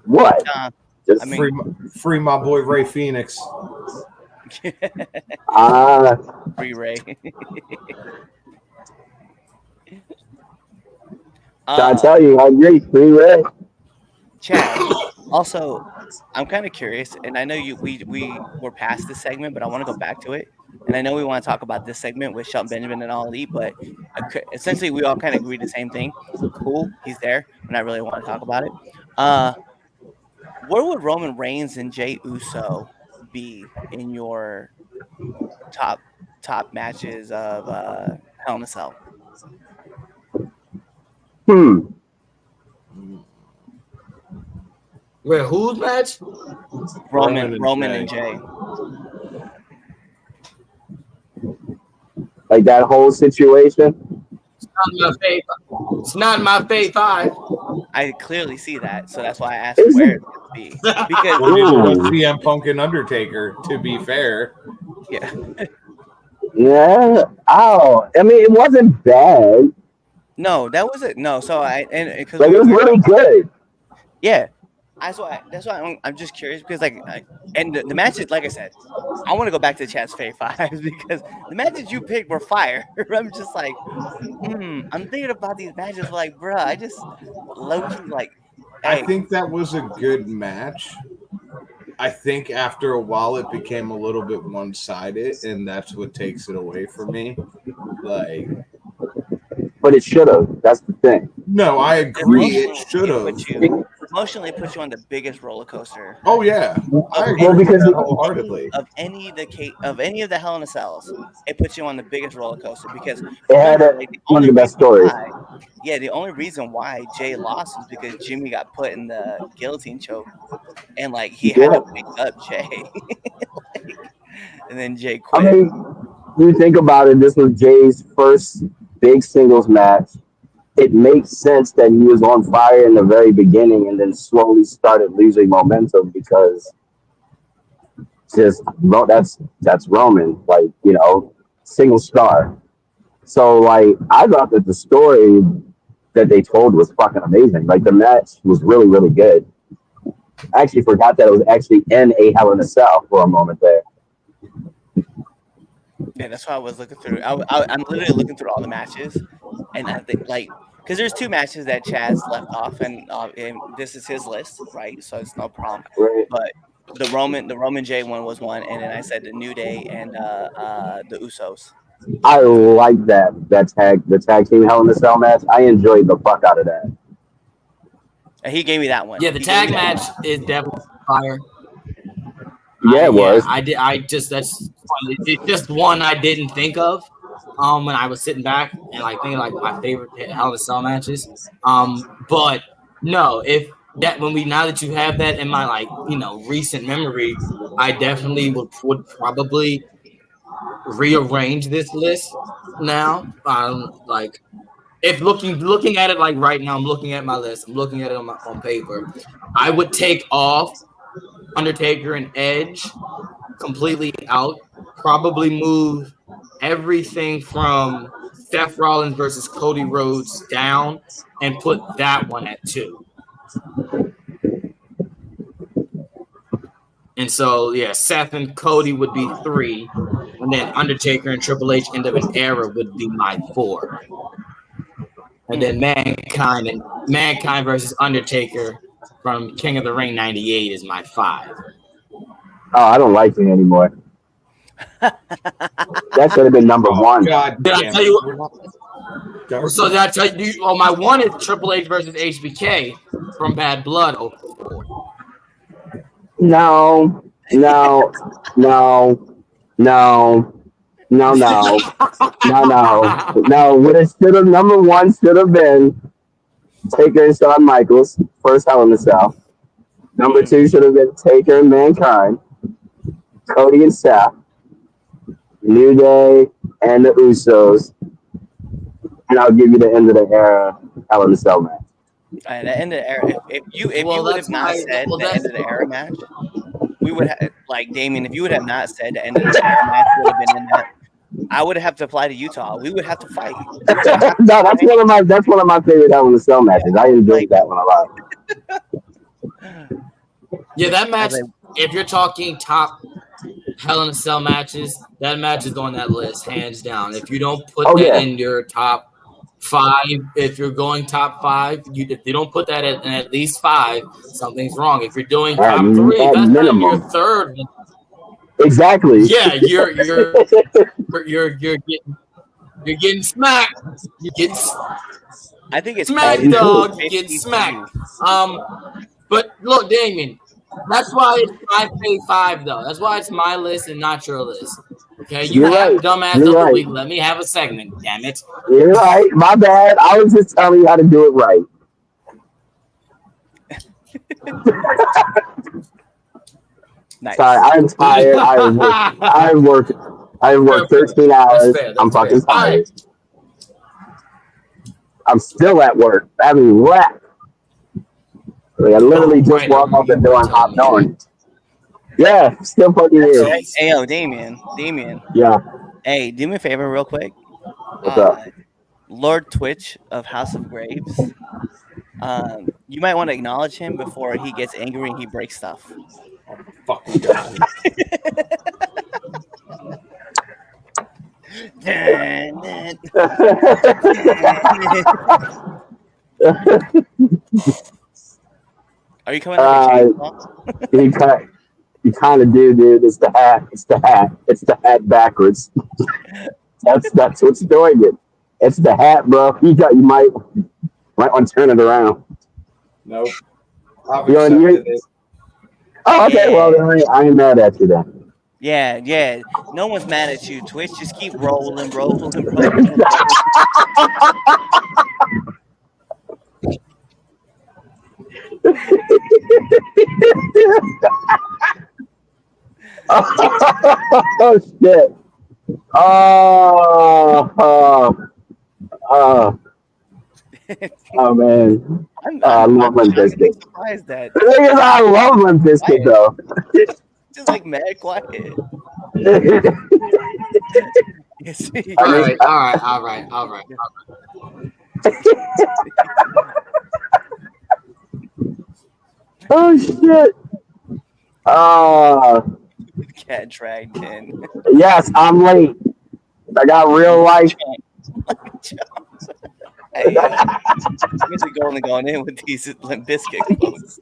What? Just I mean, Free my boy Ray Phoenix. Free Ray. I tell you, I agree. Free Ray. Chad, also, I'm kind of curious, and I know we were past this segment, but I want to go back to it. And I know we want to talk about this segment with Shelton Benjamin and All Elite, but essentially we all kind of agreed the same thing. Cool, he's there, and I really want to talk about it. Where would Roman Reigns and Jey Uso be in your top matches of Hell in a Cell? Wait, whose match? Roman and Jey. Like that whole situation. It's not my fave 5. I clearly see that, so that's why I asked where it would be. Because CM Punk and Undertaker, to be fair. yeah. Yeah. Oh, I mean, it wasn't bad. No, that wasn't. No, so because Like, it was really good. Yeah, that's why I'm just curious, because and the matches, like I said, I want to go back to Chaz Fave 5 because the matches you picked were fire. I'm just like, I'm thinking about these matches, like, bruh, I just low-key, like, hey. I think that was a good match. I think after a while it became a little bit one-sided, and that's what takes it away from me. Like, but it should have. That's the thing. No, I agree. It should have. Emotionally put you on the biggest roller coaster. Oh yeah, I agree Well, with because that wholeheartedly. Of any of the Hell in a Cells, it puts you on the biggest roller coaster because it had remember, like, one of the best stories. the only reason why Jay lost was because Jimmy got put in the guillotine choke, and like he had to wake up Jay, and then Jay I quit. mean, you think about it, this was Jay's first big singles match. It makes sense that he was on fire in the very beginning and then slowly started losing momentum because that's Roman, like, single star. So like I thought that the story that they told was fucking amazing. Like the match was really, really good. I actually forgot that it was actually in a Hell in a Cell for a moment there. Yeah, that's why I was looking through. I'm literally looking through all the matches, and I think like because there's 2 matches that Chaz left off, and this is his list, right? So it's no problem. Right. But the Roman J one was one, and then I said the New Day and the Usos. I like the tag team Hell in a Cell match. I enjoyed the fuck out of that. And he gave me that one. Yeah, the tag match is definitely fire. Yeah, it was. That's funny. It's just one I didn't think of when I was sitting back and like thinking like my favorite Hell in a Cell matches. But no, now that you have that in my like recent memory, I definitely would probably rearrange this list now. Like if looking at it like right now, I'm looking at my list. I'm looking at it on paper. I would take off Undertaker and Edge completely out. Probably move everything from Seth Rollins versus Cody Rhodes down and put that one at 2. And so, yeah, Seth and Cody would be 3. And then Undertaker and Triple H End of an Era would be my 4. And then Mankind versus Undertaker from King of the Ring 98 is my 5. Oh, I don't like it anymore. That should have been number 1. God Did I damn tell it. you? So did I tell you? Oh, my 1 is Triple H versus HBK from Bad Blood. No. What it should have number 1 should have been Taker and Shawn Michaels, first Hell in a Cell. Number 2 should have been Taker and Mankind, Cody and Seth, New Day and the Usos, and I'll give you the End of the Era Hell in a Cell match. At the End of the Era, if you would have not said the End of the Era match, we would have like Damien. If you would have not said the End of the Era match would have been in that, I would have to fly to Utah. We would have to fight. No, that's one of my favorite Hell in a Cell matches. I enjoyed that one a lot. Yeah, that match. If you're talking top Hell in a Cell matches, that match is on that list, hands down. If you don't put that in your top 5, if you're going top 5, if you don't put that in at least 5, something's wrong. If you're doing top 3, that's not in your 3rd. Exactly. Yeah, you're getting smacked. You get. I think it's smacked, dog. You get smacked. But look, Damien, that's why it's my fave 5, though. That's why it's my list and not your list. Okay, you're have right. Dumbass you're of the right. Week. Let me have a segment, damn it. You're right. My bad. I was just telling you how to do it right. Nice. Sorry, I'm tired. I worked 13 hours. I'm fucking tired. Right. I'm still at work. I haven't left. Like, I literally just walked out the door and hopped on. Yeah, still fucking here. Hey, yo, Damien. Yeah. Hey, do me a favor real quick. What's up? Lord Twitch of House of Graves. You might want to acknowledge him before he gets angry and he breaks stuff. Oh, fucking God. Are you coming up You kind of do, dude. It's the hat. It's the hat backwards. That's what's doing it. It's the hat, bro. You might Might want to turn it around. Nope. I've You already- accepted it. Oh, okay. Yeah. Well, then I ain't mad at you then. Yeah. No one's mad at you, Twitch. Just keep rolling. Oh shit. Oh man. I love Limp I'm Bizkit. surprised that The thing is, I love Limp Bizkit though. just like mad quiet. Yes. All right. Oh shit. Cat dragged in. Yes, I'm late. I got real life. Hey, Mr. Golden going in with these Limp Bizkit quotes.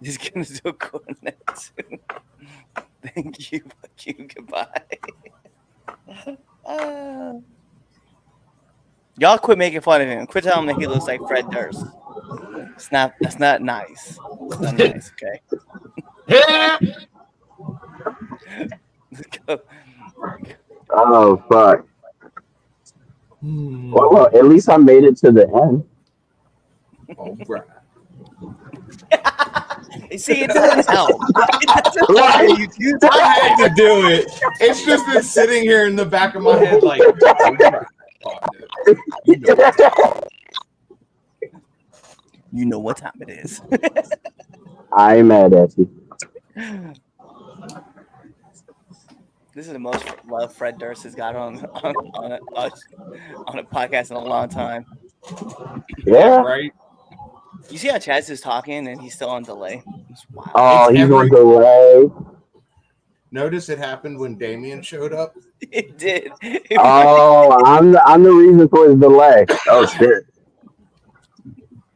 He's gonna do a cornet soon. Thank you, fuck you, goodbye. Y'all quit making fun of him. Quit telling him that he looks like Fred Durst. That's not nice. It's not nice, okay? Let's go. Oh fuck. Well, at least I made it to the end. All right. See, it doesn't help. It doesn't Right. help. You do I had to do it. It's just been sitting here in the back of my head, like, You know what time it is. I ain't mad at you. This is the most love Fred Durst has got on a podcast in a long time. Yeah. right? You see how Chaz is talking and he's still on delay? It's wild. Oh, It's he's every- on delay. Notice it happened when Damien showed up. It did. Oh, I'm the reason for his delay. Oh shit.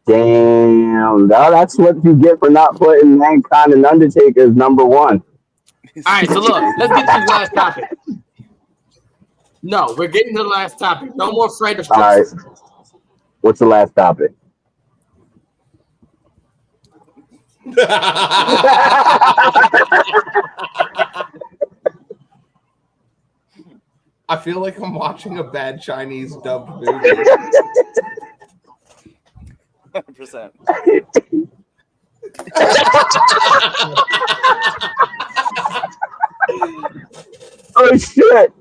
Damn. Now that's what you get for not putting Mankind and Undertaker as number one. All right, so look, let's get to the last topic. No, we're getting to the last topic. No more Fred Durst. All right. What's the last topic? I feel like I'm watching a bad Chinese dubbed movie. 100%. Oh shit.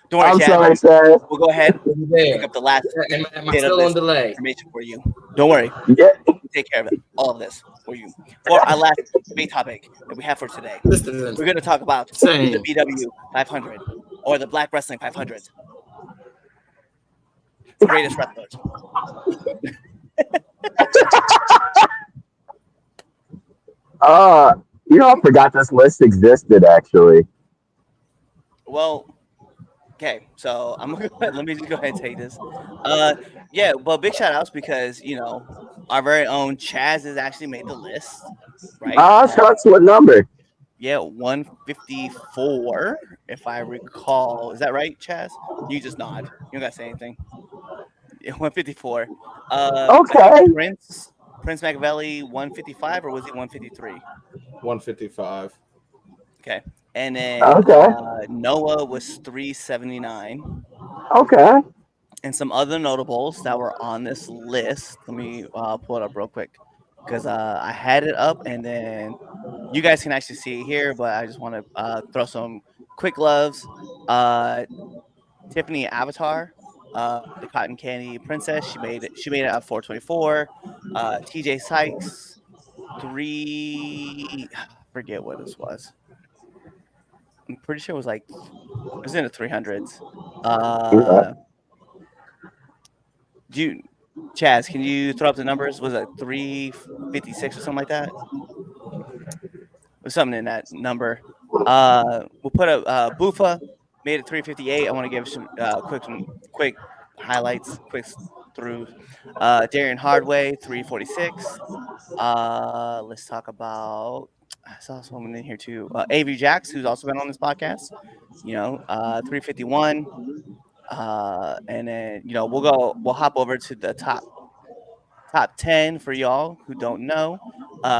Don't worry, I'm Chaz. sorry, Sarah. We'll go ahead and There. pick up the last Am I bit still of on this delay? information for you. Don't worry. Yeah. We'll take care of it. All of this for you. For our last big topic that we have for today. Listen, We're going to talk about the same. BW 500 or the Black Wrestling 500. The greatest wrestlers. I forgot this list existed actually. Well, okay, so I'm gonna let me just go ahead and take this. Yeah, well, big shout outs because our very own Chaz has actually made the list, right? Shots what number? Yeah, 154, if I recall. Is that right, Chaz? You just nod. You don't gotta say anything. Yeah, 154. Okay. Prince Machiavelli 155, or was he 153? 155. Okay. And then Okay. Noah was 379. Okay. And some other notables that were on this list. Let me pull it up real quick because I had it up and then you guys can actually see it here, but I just want to throw some quick loves. Tiffany Avatar, the Cotton Candy Princess, she made it at 424. TJ Sykes, forget what this was. I'm pretty sure it was in the 300s. Chaz, can you throw up the numbers? Was it 356 or something like that? Or something in that number. We'll put a Bufa made it 358. I want to give some quick highlights, quick through. Darian Hardway 346. Let's talk about. I saw someone in here too. AV Jax, who's also been on this podcast. 351. And then we'll hop over to the top 10 for y'all who don't know.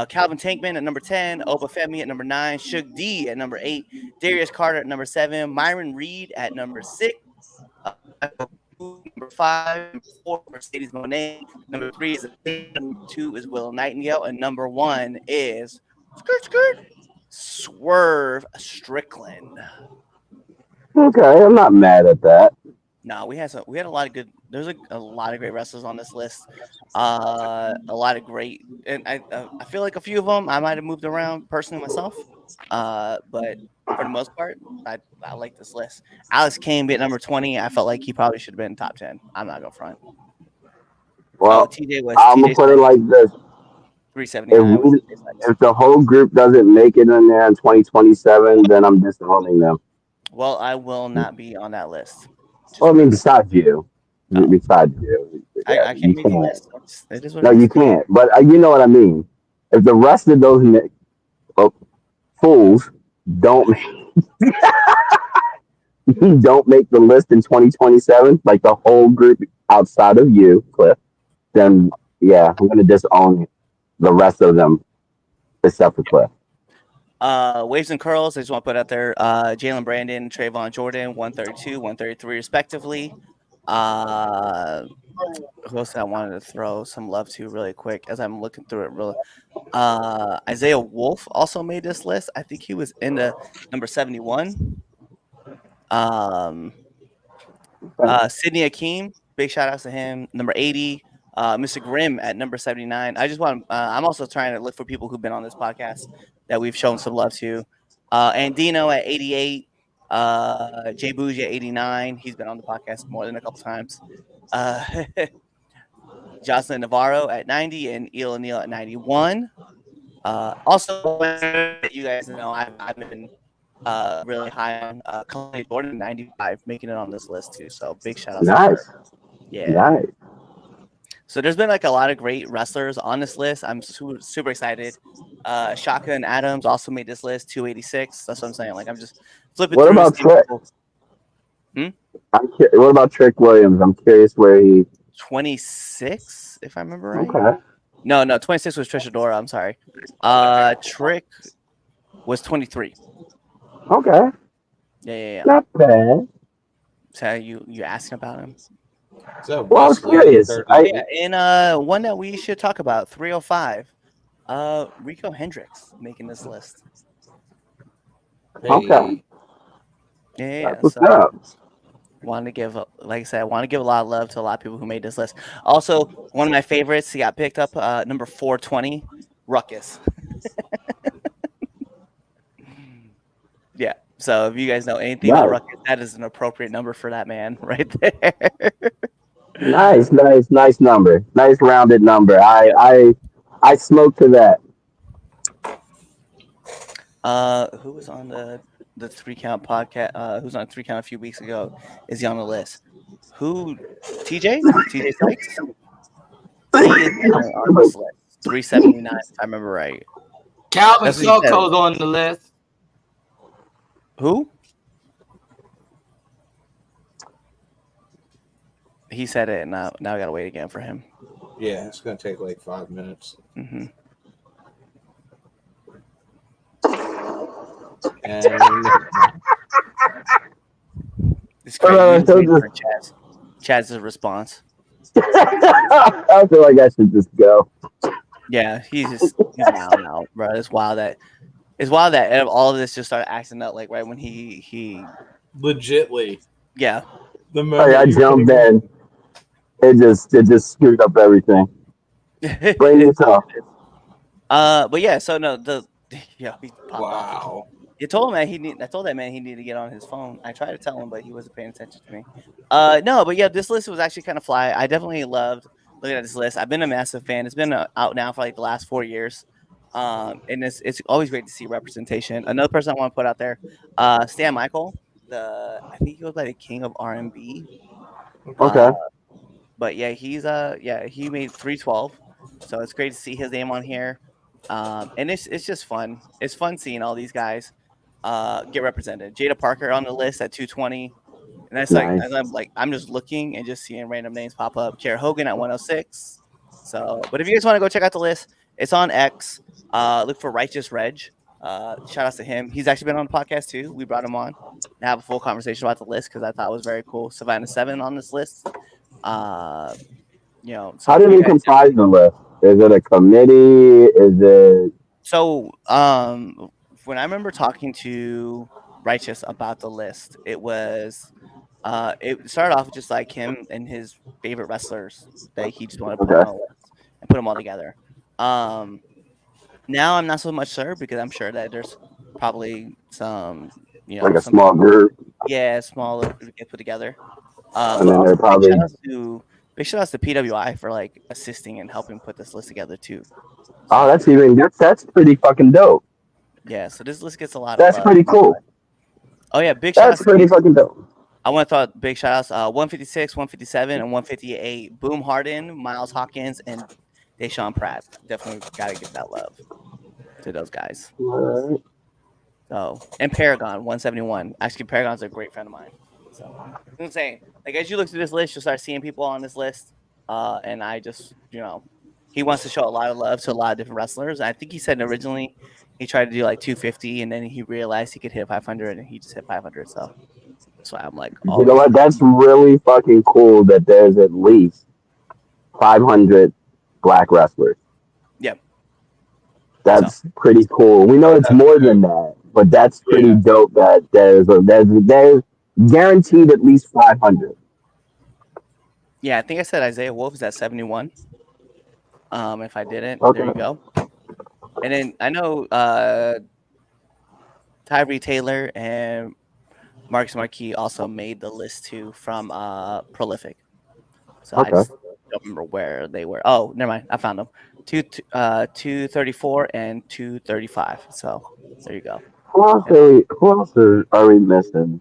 Calvin Tankman at number 10, Obafemi at number 9, Suge D at number 8, Darius Carter at number 7, Myron Reed at number 6, number 5, number 4, Mercedes Monet, number 3 is number 2 is Willow Nightingale, and number 1 is Swerve Strickland. Okay, I'm not mad at that. No, we had a lot of good. There's a lot of great wrestlers on this list. A lot of great, and I feel like a few of them I might have moved around personally myself. But for the most part, I like this list. Alex Kane at number 20. I felt like he probably should have been top 10. I'm not gonna front. Well, TJ was. I'm gonna put it like this: 379. if the whole group doesn't make it in there in 2027, then I'm disowning them. Well, I will not be on that list. Well, I mean, besides you. Besides you. I can't you make the can't. list. It is what No, it is. you can't. But you know what I mean. If the rest of those fools don't don't make the list in 2027, like the whole group outside of you, Cliff, then yeah, I'm gonna disown the rest of them except for Cliff. Waves and curls. I just want to put out there. Jalen Brandon, Trayvon Jordan, 132, 133, respectively. Who else I wanted to throw some love to really quick as I'm looking through it. Really, Isaiah Wolf also made this list. I think he was in the number 71. Sidney Akeem, big shout outs to him. Number 80. Mr. Grimm at number 79. I just want. I'm also trying to look for people who've been on this podcast that we've shown some love to. Andino at 88. Jay Bougie at 89. He's been on the podcast more than a couple times. Jocelyn Navarro at 90 and Eel O'Neill at 91. Also, you guys know I've been really high on Conley Jordan 95, making it on this list too. So big shout out to her. Yeah. Nice. So there's been like a lot of great wrestlers on this list. I'm super excited. Shaka and Adams also made this list, 286. That's what I'm saying. Like I'm just flipping What through. about Trick? What about Trick Williams? I'm curious where he. 26, if I remember right. Okay. No, 26 was Trish Adora. I'm sorry. Trick was 23. Okay. Yeah. Not bad. So you asking about him? So Well, I was curious. And one that we should talk about, 305. Rico Hendricks making this list. Okay. Yeah. What's So up? wanted to give, like I said, I want to give a lot of love to a lot of people who made this list. Also, one of my favorites, he got picked up, number 420, Ruckus. Yeah. So if you guys know anything about Ruckus, that is an appropriate number for that man right there. Nice number. Nice rounded number. I smoke to that. Who was on the 3 Count podcast? Who's on 3 Count a few weeks ago? Is he on the list? Who? TJ Sykes? He is on this list. 379, if I remember right. Calvin Soko's on the list. Who? He said it. Now I gotta wait again for him. Yeah, it's gonna take like 5 minutes. Mm-hmm. And It's crazy. Chaz's response. I feel like I should just go. Yeah, he's wild out, bro. It's wild that all of this just started acting out like right when he legitly, yeah. The moment I jumped in, it just screwed up everything. Blame yourself. But yeah, so no, he popped wow. off. You told him I told that man he needed to get on his phone. I tried to tell him, but he wasn't paying attention to me. No, but yeah, this list was actually kind of fly. I definitely loved looking at this list. I've been a massive fan. It's been out now for like the last 4 years. And it's always great to see representation. Another person I want to put out there, Stan Michael. I think he goes by the King of R&B. Okay. But yeah, he made 312. So it's great to see his name on here. And it's just fun. It's fun seeing all these guys get represented. Jada Parker on the list at 220. And that's Nice. I'm just looking and just seeing random names pop up. Kiera Hogan at 106. So, but if you guys want to go check out the list, it's on X. Look for Righteous Reg. Shout outs to him. He's actually been on the podcast too. We brought him on to have a full conversation about the list because I thought it was very cool. Savannah 7 on this list. So How do we comprise the list? Is it a committee? Is it So, when I remember talking to Righteous about the list, it was, it started off just like him and his favorite wrestlers that he just wanted to put Okay. on a list and put them all together. Now I'm not so much sure because I'm sure that there's probably some, like a some small group? small group get put together. And then Also, they're probably big shout outs to PWI for like assisting and helping put this list together too. oh, that's pretty fucking dope. Yeah, so this list gets a lot That's of pretty cool. Oh yeah, big shout That's outs. pretty fucking dope. I want to throw out big shout outs 156, 157, and 158. Boom Harden, Miles Hawkins, and Deshaun Pratt. Definitely got to give that love to those guys. All right. So, and Paragon 171. Actually, Paragon's a great friend of mine. So, I'm insane. Like as you look through this list, you'll start seeing people on this list. And I just, he wants to show a lot of love to a lot of different wrestlers. I think he said originally he tried to do like 250, and then he realized he could hit 500, and he just hit 500. So that's why I'm like, You know what? That's really fucking cool that there's at least 500 black wrestlers. Yep. That's pretty cool. We know it's more than that, but that's pretty dope that there's guaranteed at least 500. Yeah, I think I said Isaiah Wolf is at 71. If I didn't, Okay. there you go. And then I know Tyree Taylor and Marcus Marquis also made the list too from Prolific. So I just don't remember where they were. Oh, never mind. I found them. 234 and 235. So there you go. Who else are we missing?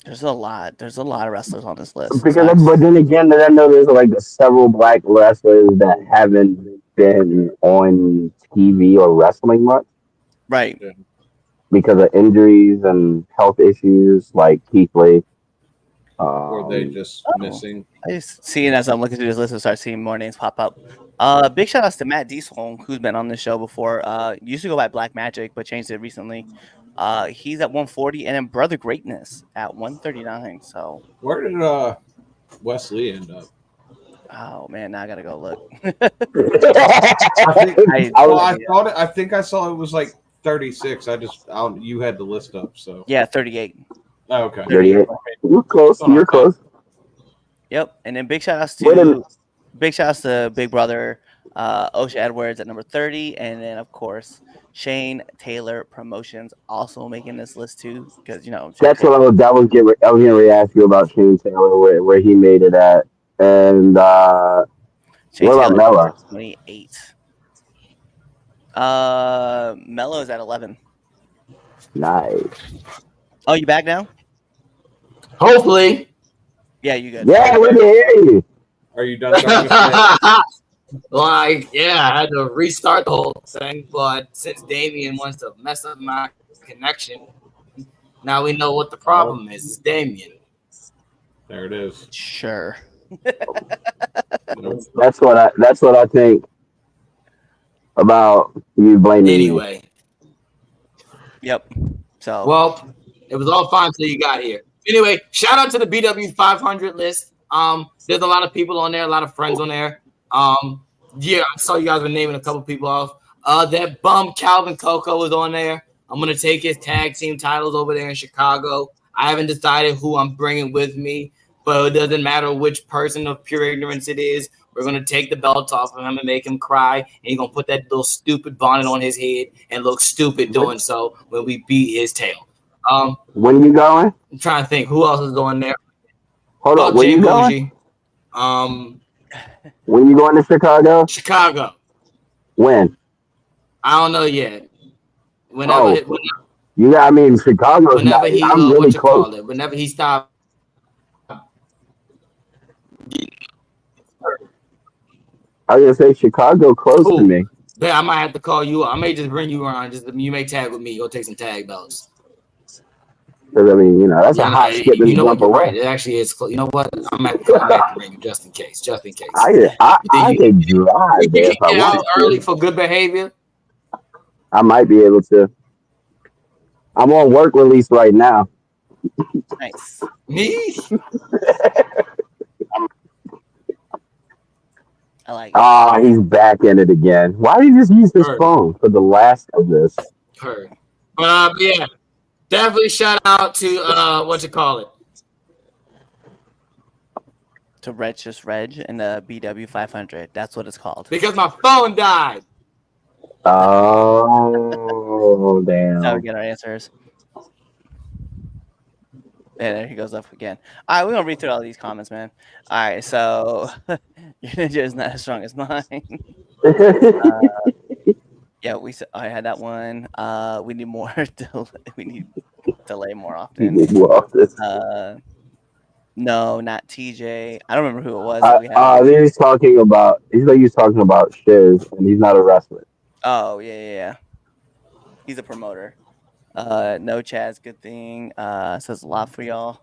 There's a lot. There's a lot of wrestlers on this list. But then again, I know there's like several black wrestlers that haven't been on TV or wrestling much. Right. Because of injuries and health issues, like Keith Lee. Or they just missing. I just seeing as I'm looking through this list and start seeing more names pop up. Big shout outs to Matt Diesel, who's been on this show before. Used to go by Black Magic, but changed it recently. He's at 140, and then Brother Greatness at 139. So where did Wesley end up? Oh man, now I gotta go look. I think I saw it was like 36. You had the list up, so yeah, 38. Oh, okay. 38. You're close. You're close. Yep, and then big shout outs to Big Brother Osha Edwards at number 30, and then of course Shane Taylor Promotions also making this list too, because that's what I was getting ready to ask you about Shane Taylor, where he made it at, and Shane what about Mello? 28. Mello is at 11. Nice. Oh, you back now? Hopefully. Yeah, you good. Yeah, we can hear you. Are you done? I had to restart the whole thing, but since Damien wants to mess up my connection, now we know what the problem is. It's Damien. There it is. Sure. That's what I think about you blaming me. Anyway. Yep. So well, it was all fine until you got here. Anyway, shout out to the BW 500 list. There's a lot of people on there, a lot of friends on there. Yeah, I saw you guys were naming a couple people off. That bum Calvin Coco was on there. I'm gonna take his tag team titles over there in Chicago. I haven't decided who I'm bringing with me, but it doesn't matter which person of pure ignorance it is. We're gonna take the belt off of him and make him cry, and he's gonna put that little stupid bonnet on his head and look stupid doing so when we beat his tail. When are you going? I'm trying to think who else is going there. Hold on, when you going? When you going to Chicago? Chicago. When? I don't know yet. Whenever Chicago. Whenever he I'm really close. Whenever he stopped. I was gonna say Chicago close to me. Yeah, I might have to call you. I may just bring you around. You may tag with me. You'll take some tag belts. Because I mean, that's a hot skip and you know what? jump You're right. away. It actually is. You know what? I'm at the ring just in case. Just in case. I could drive there You if can I get out wanted early to. for good behavior. I might be able to. I'm on work release right now. Nice. Me? I like it. Ah, he's back in it again. Why did he just use his Heard. phone for the last of this? Heard. But yeah, definitely shout out to what you call it. To Reg and the BW 500. That's what it's called. Because my phone died. Oh, damn. That's how we get our answers. And there he goes up again. All right, we're gonna read through all these comments, man. All right, so your ninja is not as strong as mine. Yeah, I had that one. We need more. We need delay more often. No, not TJ. I don't remember who it was that we had. He's talking about. He's like he's talking about Shiz, and he's not a wrestler. Oh yeah. He's a promoter. No Chaz, good thing. Says a lot for y'all.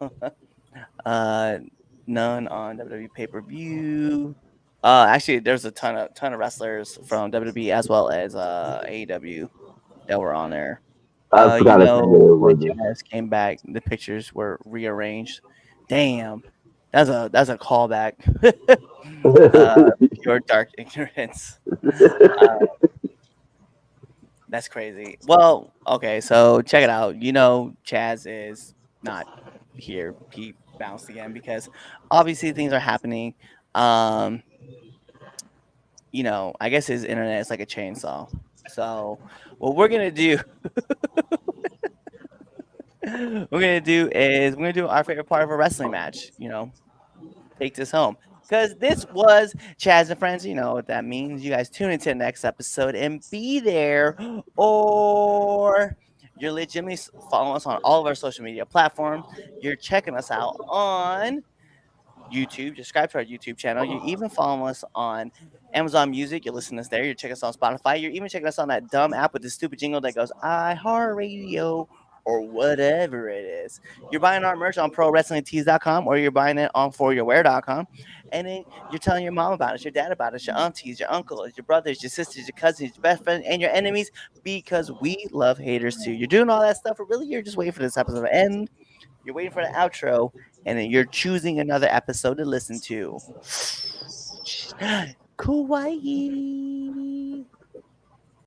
None on WWE pay per view. Actually, there's a ton of wrestlers from WWE as well as AEW that were on there. I forgot when Chaz came back, the pictures were rearranged. Damn, that's a callback. Your dark ignorance. That's crazy. Well, okay, so check it out. Chaz is not here. He bounced again because obviously things are happening. I guess his internet is like a chainsaw. So what we're gonna do is we're gonna do our favorite part of a wrestling match. Take this home. Because this was Chaz and Friends. You know what that means. You guys tune into the next episode and be there. Or you're legitimately following us on all of our social media platforms. You're checking us out on YouTube. Subscribe to our YouTube channel. You're even following us on Amazon Music. You're listening to us there. You're checking us on Spotify. You're even checking us on that dumb app with the stupid jingle that goes iHeartRadio or whatever it is. You're buying our merch on ProWrestlingTees.com or you're buying it on ForYourWear.com. And then you're telling your mom about us, your dad about us, your aunties, your uncles, your brothers, your sisters, your cousins, your best friends, and your enemies because we love haters too. You're doing all that stuff, but really you're just waiting for this episode to end. You're waiting for the outro, and then you're choosing another episode to listen to. Kawaii.